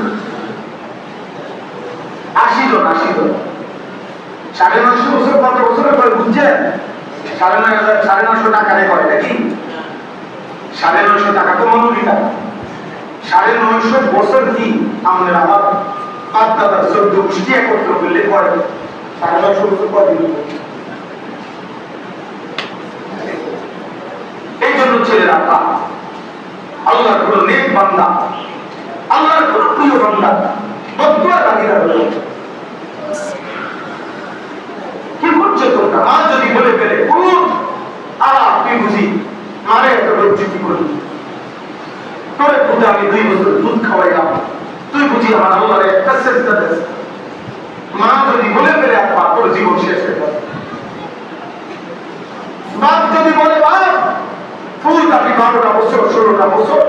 Speaker 1: 80 জন 950 বছর কত বছরে পরে বুঝছেন? 950 টাকা রে করে নাকি? 950 টাকা তো মনোবিটা। 950 বছর কি আমাদের আমার বাপ দাদার 14 গোষ্ঠী একত্র করলে পরে 950 বছর পর দিন। এই জন্য ছেলেরা আল্লাহর কোন নেক বান্দা, আল্লাহর কোন প্রিয় বান্দা বদুয়া লাগিরা হলো, কি করছো তোমরা? মা যদি বলে ফেলে তুই বুঝি মারে একটা বেজ্জতি করলি, তোরে পুজো আমি 2 বছর দুধ খাওয়াইলাম, তুই বুঝি আমার আল্লাহর একটা সেজদা দিস। মা যদি বলে ফেলে আপা তোর জীবন শেষ হয়ে যাবে। বাপ যদি বলে বাপ তুই তাকে 12টা বছর 16টা বছর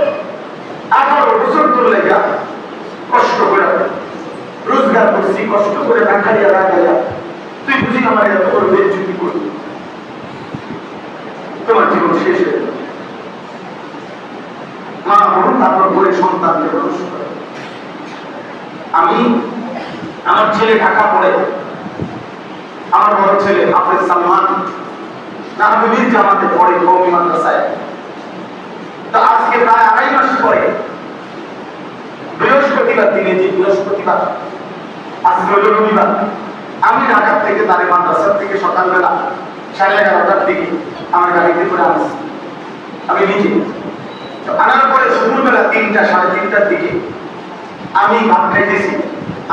Speaker 1: 18 বছর তোর লেগা কষ্ট করে রোজগার করছি, কষ্ট করে না খাইয়া রাখাইয়া, তুই বুঝি আমার এত বড় বেজ্জতি করলি, তোমার জীবন শেষ হয়ে যাবে। মা বলুন তারপর করে সন্তানকে মানুষ করে। আমি আমার ছেলে ঢাকা পড়ে, আমার বড় ছেলে হাফেজ সালমান নাহবির জামাতে পড়ে কওমি মাদ্রাসায়। তো আজকে প্রায় 2.5 মাস পরে বৃহস্পতিবার দিনে, যে বৃহস্পতিবার আজকে হলো রবিবার, আমি ঢাকা থেকে তারে মাদ্রাসা থেকে সকালবেলা 11:30টার দিকে আমার গাড়িতে করে আসছি আমি নিজে। আনার পরে দুপুরবেলা 3টা 3:30টার দিকে আমি ভাত খাইতেছি,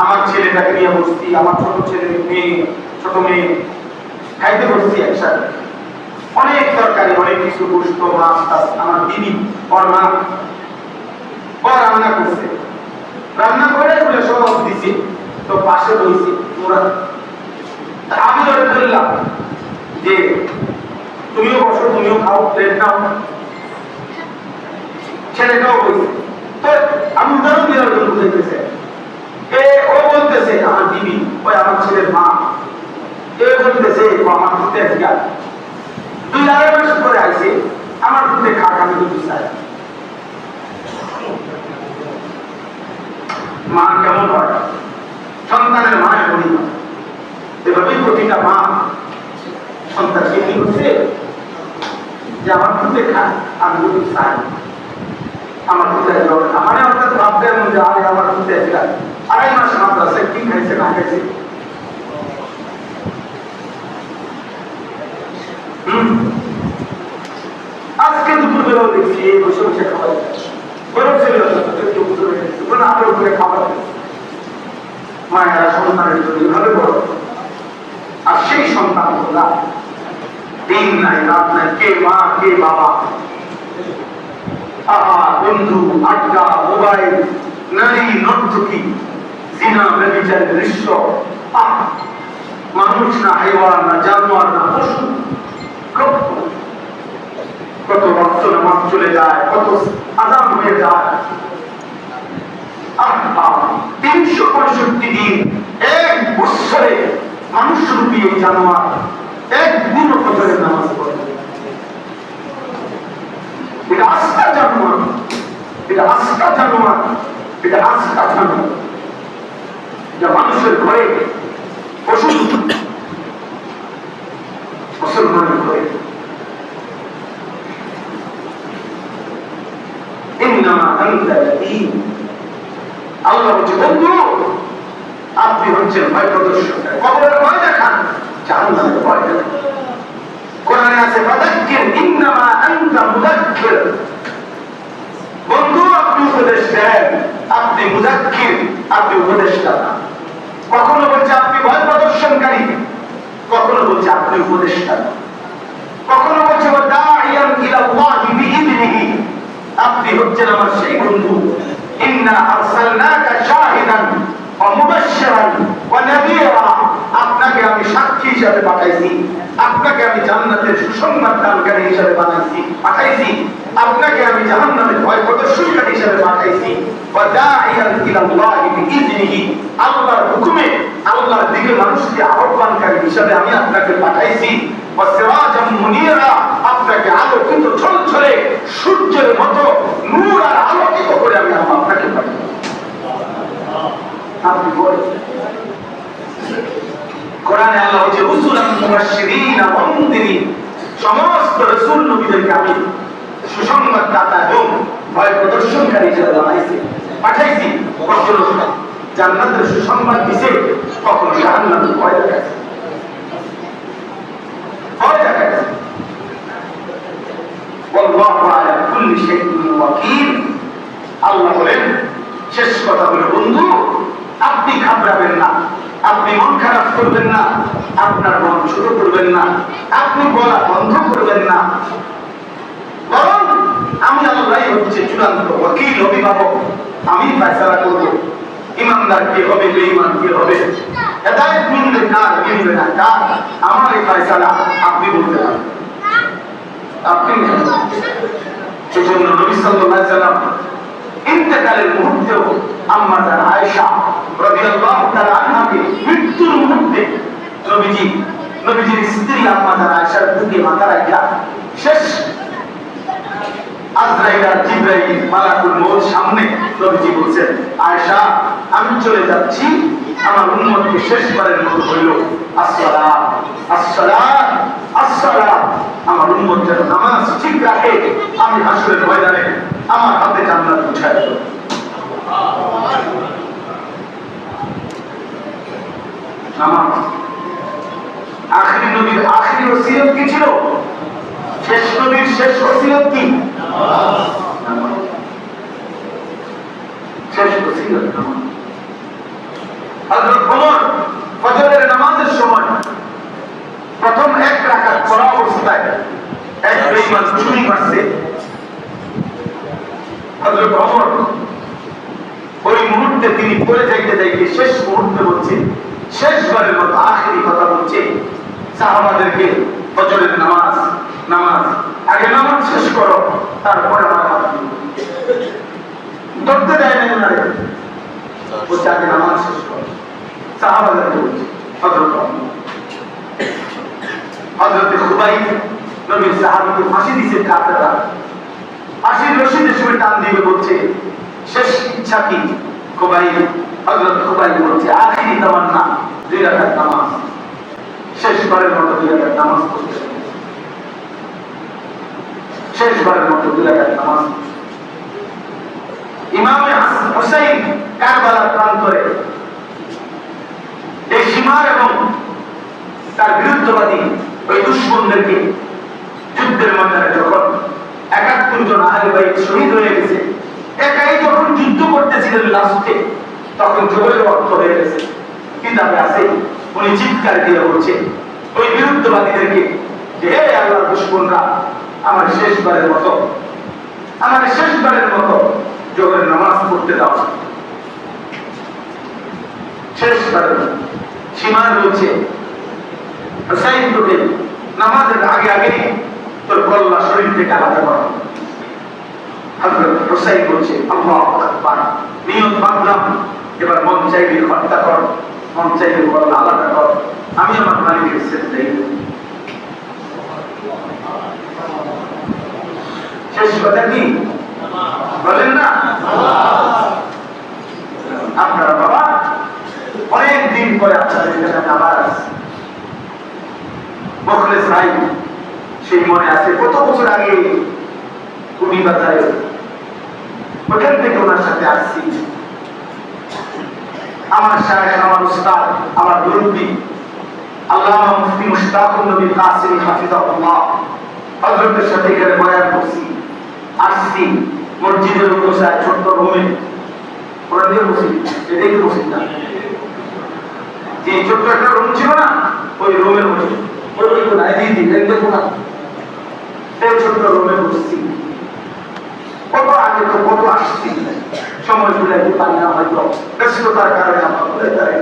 Speaker 1: আমার ছেলেটাকে নিয়ে বসছি, আমার ছোট ছেলে মেয়ে, ছোট মেয়ে খাইতে বসছি একসাথে। অনেক তরকারি, অনেক কিছু, গোশত, মাছ টাছ, আমার দিদি ওর মা ও রান্না করছে, রান্না করে বলে সব দিছে। তো পাশে বসছি ওরা, আমি ধরে বললাম যে তুমিও বসো, তুমিও খাও, প্লেট নাও। ছেলেটাও বলছে, তো আমি উদাহরণ দেওয়ার জন্য বুঝাইতেছে, ও বলতেছে আমার দিদি, ওই আমার ছেলের মা, এ বলতেছে আমার পুতে আজকে 2-2.5 মাস পরে আইছে, আমার পুতে খাক, আমি দুধ চাই। মা কেমন হয়? সন্তানের মায়ের বলি এভাবেই প্রতিটা মা সন্তানকে কি করছে, যে আমার পুতে খায়, আমি দুধ চাই, আমার পুতে আমার অর্থাৎ ভাবতে এমন যে আরে আমার পুতে 2.5 মাস মাদ্রাসায় কি খাইছে না খাইছে। আজকে দুপুর বেলাও দেখছি এই বসে বসে খাবার গরম ছিল, আরো উপরে খাবার মায়েরা সন্তানের জন্য এভাবে বড়, আর সেই সন্তান গুলা দিন নাই রাত নাই, কে মা কে বাবা, বন্ধু, আড্ডা, মোবাইল, নারী, নর্তকী, জিনা, ব্যভিচারের দৃশ্য, মানুষ না হাইওয়ান না জানোয়ার না পশু, কত রক্ত নামাজ চলে যায়, কত আজান হয়ে যায়। 365 দিন, 1 বছরে মানুষ রূপী এই জানোয়ার একদিনও ফজরের নামাজ পড়ে। এটা আস্থা জানোয়ার, এটা আস্থা জানোয়ার, এটা আস্থা জানোয়ার, যা মানুষের ঘরে পশু মুসলমানের ঘরে। إنما أنت يتيم আল্লাহ বলছে বন্ধু আপনি হচ্ছেন ভয় প্রদর্শন, কবরের ভয় দেখান, জাহান্নামের ভয় দেখান। কোরআনে আছে ফাযাক্কির ইন্নামা আনতা মুযাক্কির, বন্ধু আপনি উপদেশ দেন, আপনি মুযাক্কির, আপনি উপদেশটা না। কখনো বলছে আপনি ভয় প্রদর্শনকারী, কখনো বলছে আপনি উপদেশটা না, কখনো বলছে দাঈয়ান ইলাল্লাহি বিইذনিহি, আপনি হচ্ছেন আমার সেই বন্ধু। ইন্না আরসালনাকা শাহিদান ওয়া মুবাশশিরান ওয়া নাযীরা, আপনাকে আমি সাক্ষী হিসেবে পাঠাইছি, আপনাকে আমি জান্নাতের সুসংবাদ দানকারী হিসেবে পাঠাইছি, আপনাকে আমি জাহান্নামের ভয় প্রদর্শনকারী হিসেবে পাঠাইছি। ওয়া দাঈয়ান ইলাল্লাহি বিইذনিহি, আল্লাহর হুকুমে আল্লাহর দিকে মানুষকে আহ্বানকারী হিসেবে আমি আপনাকে পাঠাইছি। ওয়া সিরাজাম মুনীরা, আপনাকে আলোকিত ঝলঝলে সূর্যের মতো নূর আর আলোকিত করে আমি আপনাকে পাঠাই। আপনি বলেন কোরআনে আল্লাহ বলছে রুসুলান মুবাশশিরিন ওয়া মুনদিরিন, সমস্ত রাসূল নবীদেরকে আমি সুসংবাদ দাতা এবং ভয় প্রদর্শনকারী হিসেবে বানাইছি, পাঠাইছি। কখনো জান্নাতের সুসংবাদ দিছে, কখনো জাহান্নামের ভয় দেখাইছে, ভয় দেখাইছে। ওয়াল্লাহু আলা কুল্লি শাইইন ওয়াকিল, আল্লাহ বলেন শেষ কথা হলো বন্ধু আপনি ঘাবড়াবেন না, আপনি মন খারাপ করবেন না, আপনার মন ছোট করবেন না, আপনি বলা বন্ধ করবেন না, বরং আমি আল্লাহই হচ্ছে চূড়ান্ত ওয়াকিল, অভিভাবক। আমি ফয়সালা করব ইমানদার কে হবে, বেঈমান কে হবে, হেদায়েত মিলবে কার, মিলবে না কার, আমার এই ফয়সালা আপনি বলতে পারবেন, আপনি। সেজন্য নবী সাল্লাল্লাহু আলাইহি ওয়াসাল্লাম ইন্তেকালের মুহূর্তেও আম্মা জান আয়েশা রাদিয়াল্লাহু তাআলা আনহাকে মৃত্যুর মুহূর্তে নবীজির স্ত্রী আম্মা জান আয়েশার বুকে মাথা রাখা শেষ আজরাইল আর জিবরাইল মালাকুল মউত সামনে নবীজি বলছেন আয়েশা আমি চলে যাচ্ছি, আমার উম্মতকে শেষবারের মতো বলল আসসালাত আসসালাত আসসালাত, আমার উম্মত যেন নামাজ ঠিক রাখে, আমি হাসরের ময়দানে আমার হাতে জান্নাত পৌঁছায় দেব। নামাজ আখিরি নবীর আখিরি ওসিয়ত কি ছিল? শেষ নবীর শেষ ওসিয়ত কি? নামাজ। শেষ ওসিয়ত নামাজ। হযরত ওমর ফজরের নামাজের সময় প্রথম এক রাকাত পড়া অবস্থায় এক বেঈমান চুরি করছে। হযরত ওমর ওই মুহূর্তে তিনি পড়ে যাইতে যাইতে শেষ মুহূর্তে বলছে, শেষবারের মতো আখিরি কথা বলছে সাহাবাদেরকে, ফজরের নামাজ আগে নামাজ শেষ করো, তারপরে আমার হাত ধরতে দেয় না ওনারে, বলছে আগে নামাজ শেষ করো। সাহাবাদেরকে বলছে হযরত খুবাইব নবীর সাহাবীকে ফাঁসি দিয়েছে কাফেররা, ফাঁসির রশিদের সময় টান দিবে বলছে শেষ ইচ্ছা কি? হযরত খুবাইব বলছে আখিরি তামান্না 2 রাকাত নামাজ, শেষবারের মতো 2 রাকাত নামাজ পড়তে, শেষবারের মতো 2 রাকাত নামাজ। ইমামে হুসাইন কারবালার প্রান্তরে এই সীমার এবং তার বিরুদ্ধবাদী ওই দুশমনদেরকে যুদ্ধের ময়দানে যখন 71 জন আহলে বাইত শহীদ হয়ে গেছে, একাই যখন যুদ্ধ করতেছিলেন লাস্টে, তখন জোরের অর্থ হয়ে গেছে, কিতাবে আছে উনি চিৎকার দিয়ে বলছে ওই বিরুদ্ধবাদীদেরকে যে হে আল্লাহর দুশমনরা, আমার শেষবারের মতো জোরের নামাজ পড়তে দাও। শেষবারের সীমা রয়েছে হুসাইন, তোকে নামাজের আগে তোর গলা শরীর থেকে আলাদা করো। হযরত হুসাইন বলছে আল্লাহু আকবার, নিয়ত বাঁধলাম, এবার মন চাইলে হত্যা কর, মন চাইলে গলা আলাদা কর, আমি আমার মালিকের সেজদায়। শেষ কথা কি বলেন না? আপনারা বাবা অনেক দিন পরে আপনাদের কাছে আবার মুখলেস ভাই, সেই মনে আছে কত বছর আগে কুড়ি বাজারে ওখান থেকে ওনার সাথে আসছি, আমার শায়েখ, আমার উস্তাদ, আমার মুরব্বী আল্লামা মুফতি মুশতাকুর নবী কাসিম হাফিজাহুল্লাহ হযরতের সাথে এখানে বয়ান করছি, আসছি মসজিদের বসায় ছোট্ট রুমে, ওরা দিয়ে বসি, এটাই তো বসি না, যে ছোট্ট একটা রুম ছিল না, ওই রুমে বসি, ওই কোন জি দেখো না, এই ছোট্ট রুমে বসছি। কত আগে তো কত আসছি, সময় ভুলাইতে পারি না, হয়তো ব্যস্ততার কারণে আমরা ভুলাই পারি,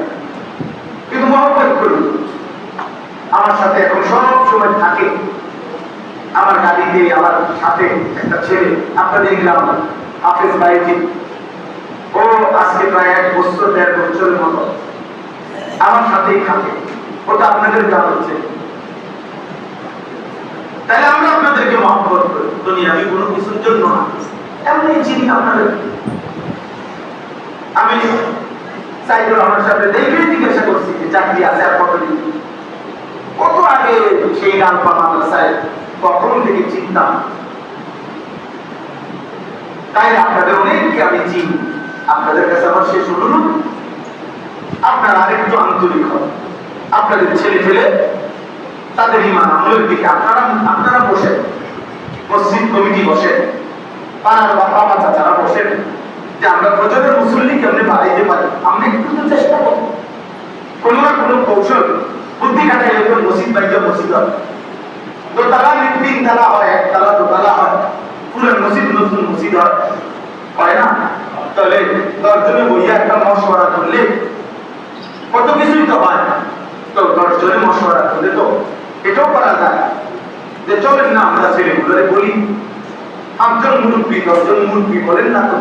Speaker 1: কিন্তু মহব্বত করি। আমার সাথে এখন সব সময় থাকে, আমার গাড়িতে আমার সাথে একটা ছেলে, আপনাদের গ্রাম হাফেজ ভাইজি, ও আজকে প্রায় 1 বছর 1.5 বছরের মতো আমার সাথেই থাকে, ওটা আপনাদের গ্রাম হচ্ছে। তাহলে আমরা আপনাদেরকে মহব্বত করি, দুনিয়াবি কোনো কিছুর জন্য না, এমনি চিনি আপনাদের। আমি সাইদুর রহমান সাহেব দেখেই জিজ্ঞাসা করছি যে চাকরি আছে আর কতদিন, কত আগে সেই গালপা মাদ্রাসায় কখন থেকে চিনতাম। তাই আপনাদের অনেককে আমি চিনি, আপনাদের কাছে আমার শেষ অনুরোধ, আপনারা আরেকটু আন্তরিক হন, আপনাদের ছেলে ফেলে তাদের ইমান আমলের দিকে আপনারা বসেন, মসজিদ কমিটি বসেন, পাড়ার বাবা চাচারা বসেন, যে আমরা প্রজনের মুসল্লি কেমনে বাড়াইতে পারি, আমরা একটু তো চেষ্টা করব, কোনো না কোনো কৌশল বুদ্ধি খাটাইলে তো মসজিদ বাইরে মসজিদ হয়, দোতলা 3 তলা হয়, 1 তলা 2 তলা হয়, পুরো মসজিদ নতুন মসজিদ হয় না? তাহলে 10 জনে বইয়া একটা মশওয়ারা করলে কত কিছুই তো হয়, তো 10 জনে মশওয়ারা করলে তো এটাও করা যায় যে চলেন না আমরা ছেলেগুলোরে বলি, 5 জন মুরব্বী 10 জন মুরব্বী বলেন না তো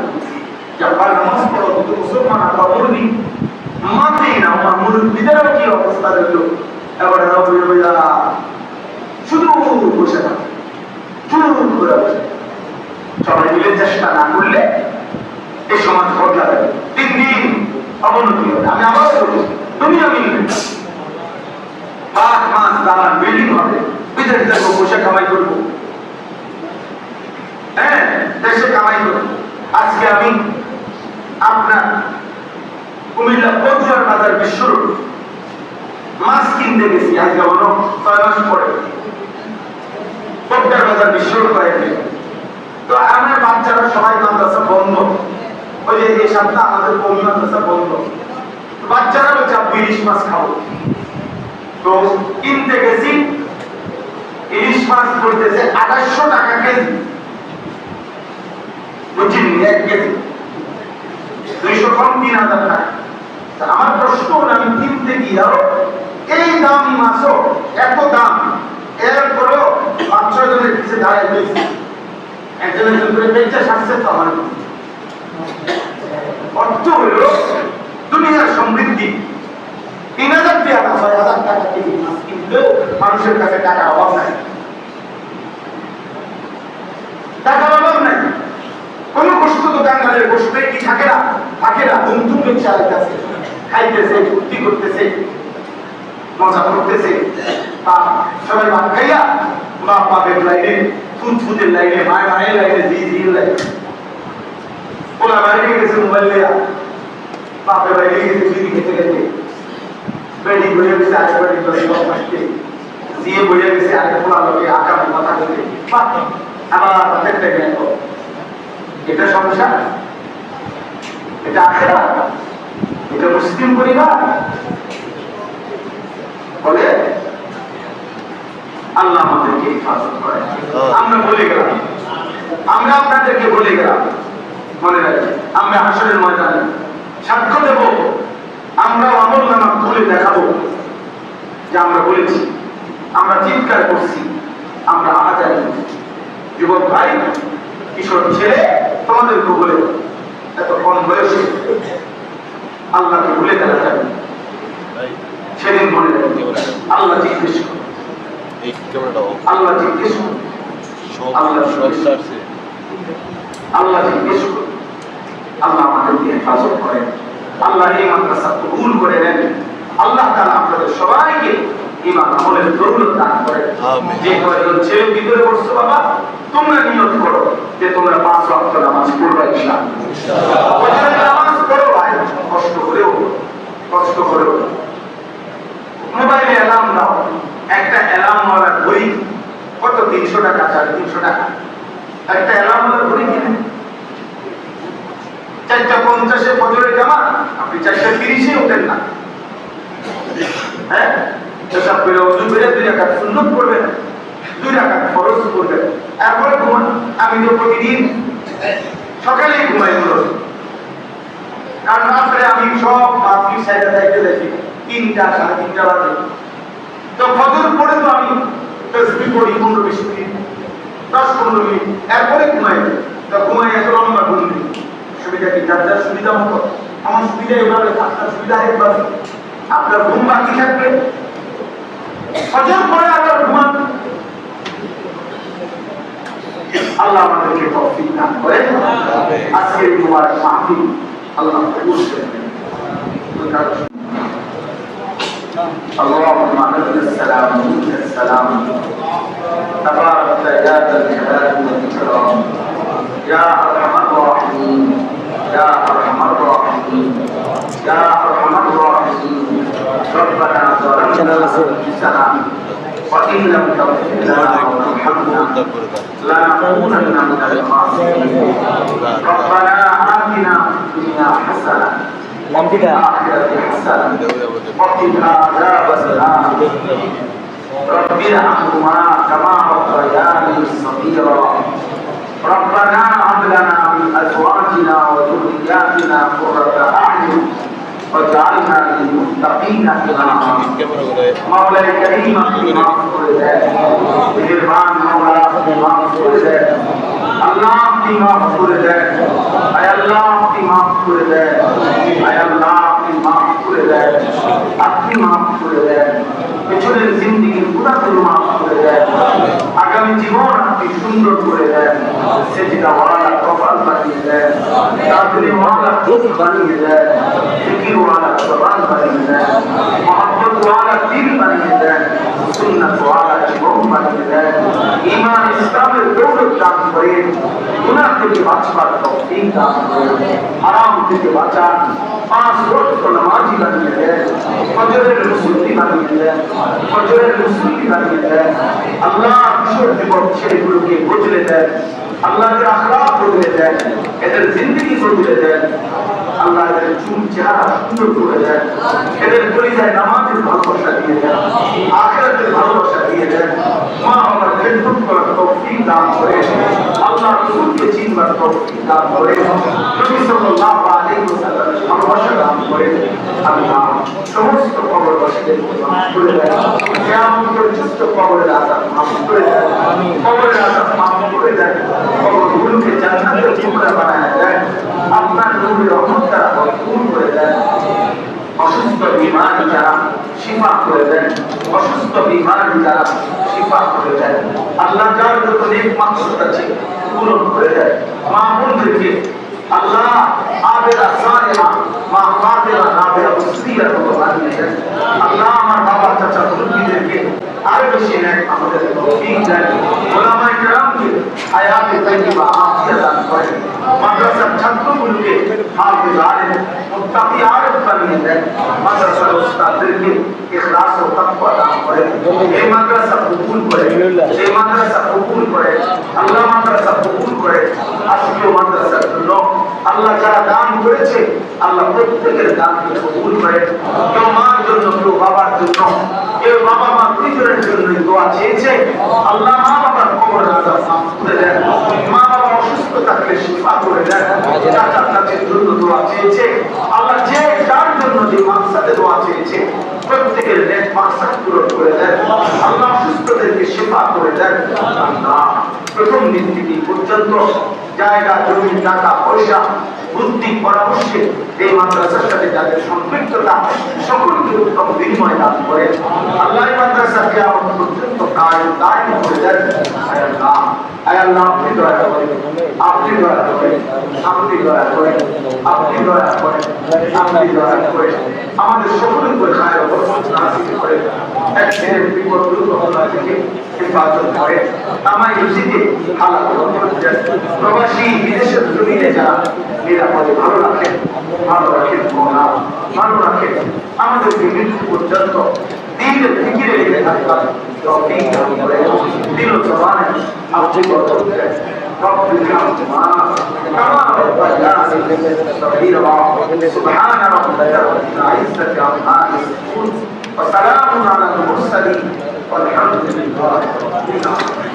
Speaker 1: যাবার নামাজ পড়ো, তো মুসলমান মুরব্বী মানতেই না, আমার মুরব্বীদেরও কি অবস্থা রইল, এবারে শুধু বসে থাকে, শুধু ঘুরে বসে। সবাই মিলে চেষ্টা না করলে এই সমাজ বদলাবে, 3 দিন অবনতি হবে। আমি আবার বলছি, দুনিয়া মিলবে, 5 মাস দালান বিল্ডিং হবে, বিদেশ যাবো, বসে কামাই করবো, হ্যাঁ দেশে কামাই করবো। আজকে আমি আপনার কুমিল্লা পৌঁছার বাজার বিশ্ব মাছ কিনতে গেছি, আজকে অন্য 6 মাস পরে পদ্মার বাজার বিশ্ব কয়েকদিন, তো আমার বাচ্চারা সবাই মাদ্রাসা বন্ধ, ওই যে এই সপ্তাহ আমাদের কমি মাদ্রাসা বন্ধ, বাচ্চারা বলছে ইলিশ মাছ খাবো, তো কিনতে গেছি, ইলিশ মাছ পড়তেছে 2800 টাকা কেজি, বুঝছেন, 1 কেজি 200 কম 3000 টাকা। আমার প্রশ্ন হলো, আমি কিনতে গিয়েও এই দামি মাছও এত দাম, এরপরেও 5-6 জনের পিছে দাঁড়ায় রয়েছে, একজন একজন করে বেচা সারছে, তো আমার অর্থ হলো দুনিয়ার সমৃদ্ধি। 3000 টাকা 6000 টাকা কেজি মাছ কিনলেও মানুষের কাছে টাকার অভাব নাই, টাকার অভাব নাই। কোন গোষ্ঠ দোকানদারের গোষ্ঠে কি থাকে না, থাকে না, দুমদুম চালাইতেছে, খাইতেছে, ফুর্তি করতেছে, মজা করতেছে, সবাই ভাত খাইয়া বাপ বাপের লাইনে, ফুটের লাইনে, মায়ের লাইনে, জি লাইনে, ওলা বাইরে গেছে মোবাইল লিয়া, বাপের বাইরে গেছে বিড়ি খেতে খেতে, বেড়ি বইয়া গেছে আরেক বাড়ি আসতে, দিয়ে বইয়া গেছে আরেক পোলা লোকে আগামী কথা বলতে, আবার হাতের টেকে নেব। এটা সংসার, এটা আখেরা, এটা মুসলিম পরিবার বলে আল্লাহ আমাদেরকে হেফাজত করে। আমরা বলে গেলাম, আমরা আপনাদেরকে বলে গেলাম, মনে রাখবেন, আমরা হাসরের ময়দানে সাক্ষ্য দেব, আমরা আমল নামা খুলে দেখাবো যে আমরা বলেছি, আমরা চিৎকার করছি, আমরা আজাদ। যুবক ভাই, কিশোর ছেলে, তোমাদেরকে বলে এত কম বয়সে আল্লাহকে ভুলে দেওয়া যাবে, সেদিন মনে রাখবে আল্লাহ জিজ্ঞেস করবে, আল্লাহ জিজ্ঞেস করবে, আল্লাহ জিজ্ঞেস করবে। আল্লাহ আমাদেরকে হেফাজত করেন, আল্লাহ এই মাদ্রাসা কবুল করে নেন, আল্লাহ তাআলা আপনাদের সবাইকে ঈমান আমলের দৌলত দান করেন। যে কয়জন ছেলে ভিতরে বসছো বাবা, তোমরা নিয়ত করো যে তোমরা 5 ওয়াক্ত নামাজ পড়বে ইনশাআল্লাহ। নামাজ পড়ো ভাই, কষ্ট করেও শেষে ফজরের জামাত আপনি 4:30-এ ওঠেন না, হ্যাঁ এসব করে ওযু করে 2 রাকাত সুন্নাত পড়বেন, 2 রাকাত ফরজ পড়বেন, এরপরে ঘুমান। আমি তো প্রতিদিন সকালেই ঘুমাই বলো, কারণ রাত্রে আমি সব মাতৃ সাইডে যাইতে দেখি 3টা 3:30 বাজে। তো ফজর পড়ে তো আমি তাসবিহ পড়ি 15-20 মিনিট, 10-15 মিনিট, এরপরে ঘুমাই। তো ঘুমাই এত লম্বা ঘুম দিই, সুবিধা কি? যার যার সুবিধা মতো। আমার সুবিধা এভাবে, আপনার সুবিধা একভাবে। আপনার ঘুম বাকি থাকবে, ফজর পড়ে আবার ঘুমান। আল্লাহ আমাদেরকে তৌফিক দান করেন। আজকের মুবারক মাহফিল আল্লাহ কবুল করেন। اللهم انت السلام ومنك السلام تبارك يا ذا الجلال والاكرام يا ارحم الراحمين يا ارحم الراحمين يا ارحم الراحمين ربنا ظلمنا انفسنا وان لم تغفر لنا وترحمنا لنكونن من الخاسرين ربنا آتنا في الدنيا حسنه وفي الآخرة حسنة وقنا عذاب النار رب ارحمهما كما ربياني صغيرا ربنا هب لنا من أزواجنا وذرياتنا قرة أعين واجعلنا للمتقين إماما مولاي كريم اغفر لنا مهربان مولا اغفر لنا আল্লাহ আপনি মাফ করে দেন, আয় আল্লাহ আপনি মাফ করে দেন, আয় আল্লাহ আপনি মাফ করে দেন, আপনি মাফ করে দেন। পেছনের জিন্দেগির গুনাহগুলো মাফ করে দেন, আগামী জীবন আপনি সুন্দর করে দেন, সেজদা ওয়ালা কপাল বানিয়ে দেন, তাকবীর ওয়ালা চোখ বানিয়ে দেন, জিকির ওয়ালা জবান বানিয়ে দেন, মহব্বত ওয়ালা দিল বানিয়ে দেন, সুন্নাত ওয়ালা জীবন বানিয়ে দেন, ঈমান ইসলামের দৌলত দান করেন, গুনাহ থেকে বাঁচবার তৌফিক দান করেন, হারাম থেকে বাঁচান, 5 ওয়াক্ত নামাজি বানিয়ে দেন, ফজরের মুসল্লি বানিয়ে দেন, ফজরের মুসল্লি বানিয়ে দেন। আল্লাহ কিশোর যুবক ছেলেগুলোকে বদলে দেন, আল্লাহকে আখলাক বদলে দেন, এদের জিন্দেগি বদলে দেন। আল্লাহ এদের চুল চেহারা সুন্দর করে দেন, এদের পরিচয় নামাজের ভালোবাসা দিয়ে দেন, আখিরাতের ভালোবাসা দিয়ে দেন। মা বাবার খেদমত করার তৌফিক দান করেন, আল্লাহ রাসূলকে চিনবার তৌফিক দান করেন, নবী সাল্লাল্লাহু আলাইহি ওয়াসাল্লামের ভালোবাসা দান করেন। আল্লাহ সমস্ত কবরবাসীদের মাফ করে দেন, কিয়ামত পর্যন্ত কবরের আযাব মাফ করে দেন, কবরের আযাব মাফ করে দেন, কবরগুলোকে জান্নাতের টুকরা বানায় দেন, আপনার নূরের রহমত দ্বারা ভরপুর করে দেন। অসুস্থ বিমারি যারা শিফা করে দেন, অসুস্থ বিমারি যারা শিফা করে দেন। আল্লাহ যার যত নেক মাকসুদ আছে পূরণ করে দেন। মা বোনদেরকে আল্লাহ আবেদা সালেহা মা ফাতেমা নাবিয়া মুসলিয়া মতো বানিয়ে দেন। আল্লাহ আমার বাবা চাচা মুরব্বিদেরকে আরো বেশি নেক আমাদের তৌফিক দেন। ওলামায়ে কেরামকে হায়াতে তাইয়্যিবা আফিয়াত দান করেন। মাদ্রাসার ছাত্রগুলোকে হাফেজ আলেম মুত্তাকি আরিফ বানিয়ে দেন। মাদ্রাসার উস্তাদদেরকে ইখলাস ও তাকওয়া দান করেন। এই মাদ্রাসা কবুল করেন, এই মাদ্রাসা কবুল করেন, আল্লাহ মাদ্রাসা কবুল করেন। আজকেও মাদ্রাসার জন্য আল্লাহ যারা দান করেছে আল্লাহ প্রত্যেকের দানকে কবুল করেন। কেউ মার জন্য, কেউ বাবার জন্য, কেউ বাবা মা দুইজনের জন্য দোয়া চেয়েছে, আল্লাহ মা বাবার কবরের আযাব মাফ করে দেন। মা বাবা অসুস্থ থাকলে শিফা করে দেন। চাচা চাচির জন্য দোয়া চেয়েছে, আল্লাহ যে যার জন্য যে মাকসাদে দোয়া চেয়েছে প্রত্যেকের নেক মাকসাদ পূরণ করে দেন। আল্লাহ অসুস্থদেরকে শিফা করে দেন। আল্লাহ প্রথম দিন থেকে পর্যন্ত জায়গা জমি টাকা পয়সা বুদ্ধি পরামর্শে এই মাদ্রাসার সাথে যাদের সম্পৃক্ততা সকলকে উত্তম বিনিময় দান করেন। আল্লাহ মাদ্রাসা কিয়ামত পর্যন্ত কায়েম দায়ম করে দেন। আয় আল্লাহ, আয় আল্লাহ আপনি দয়া করেন, আপনি দয়া করেন, আপনি দয়া করেন, আপনি দয়া করেন, আপনি দয়া করেন। আমাদের সকলের উপর খায়ের বরকত নাযিল করেন। একদিনের বিপদ দুর্ঘটনা থেকে হেফাজত করেন। আমায় রুজিকে হালাল বরকত দেন। প্রবাসী বিদেশের জমিনে যারা নিরাপদে ভালো রাখেন, ভালো রাখেন মৌলা, ভালো রাখেন। আমাদেরকে মৃত্যু পর্যন্ত দিনের ফিকিরে লেগে থাকবার তৌফিক দান করেন। দিল জবানে আপনি বরকত দেন। رب ارحمهما كما ربياني صغيرا سبحان ربك رب العزة عما يصفون وسلام على المرسلين والحمد لله رب العالمين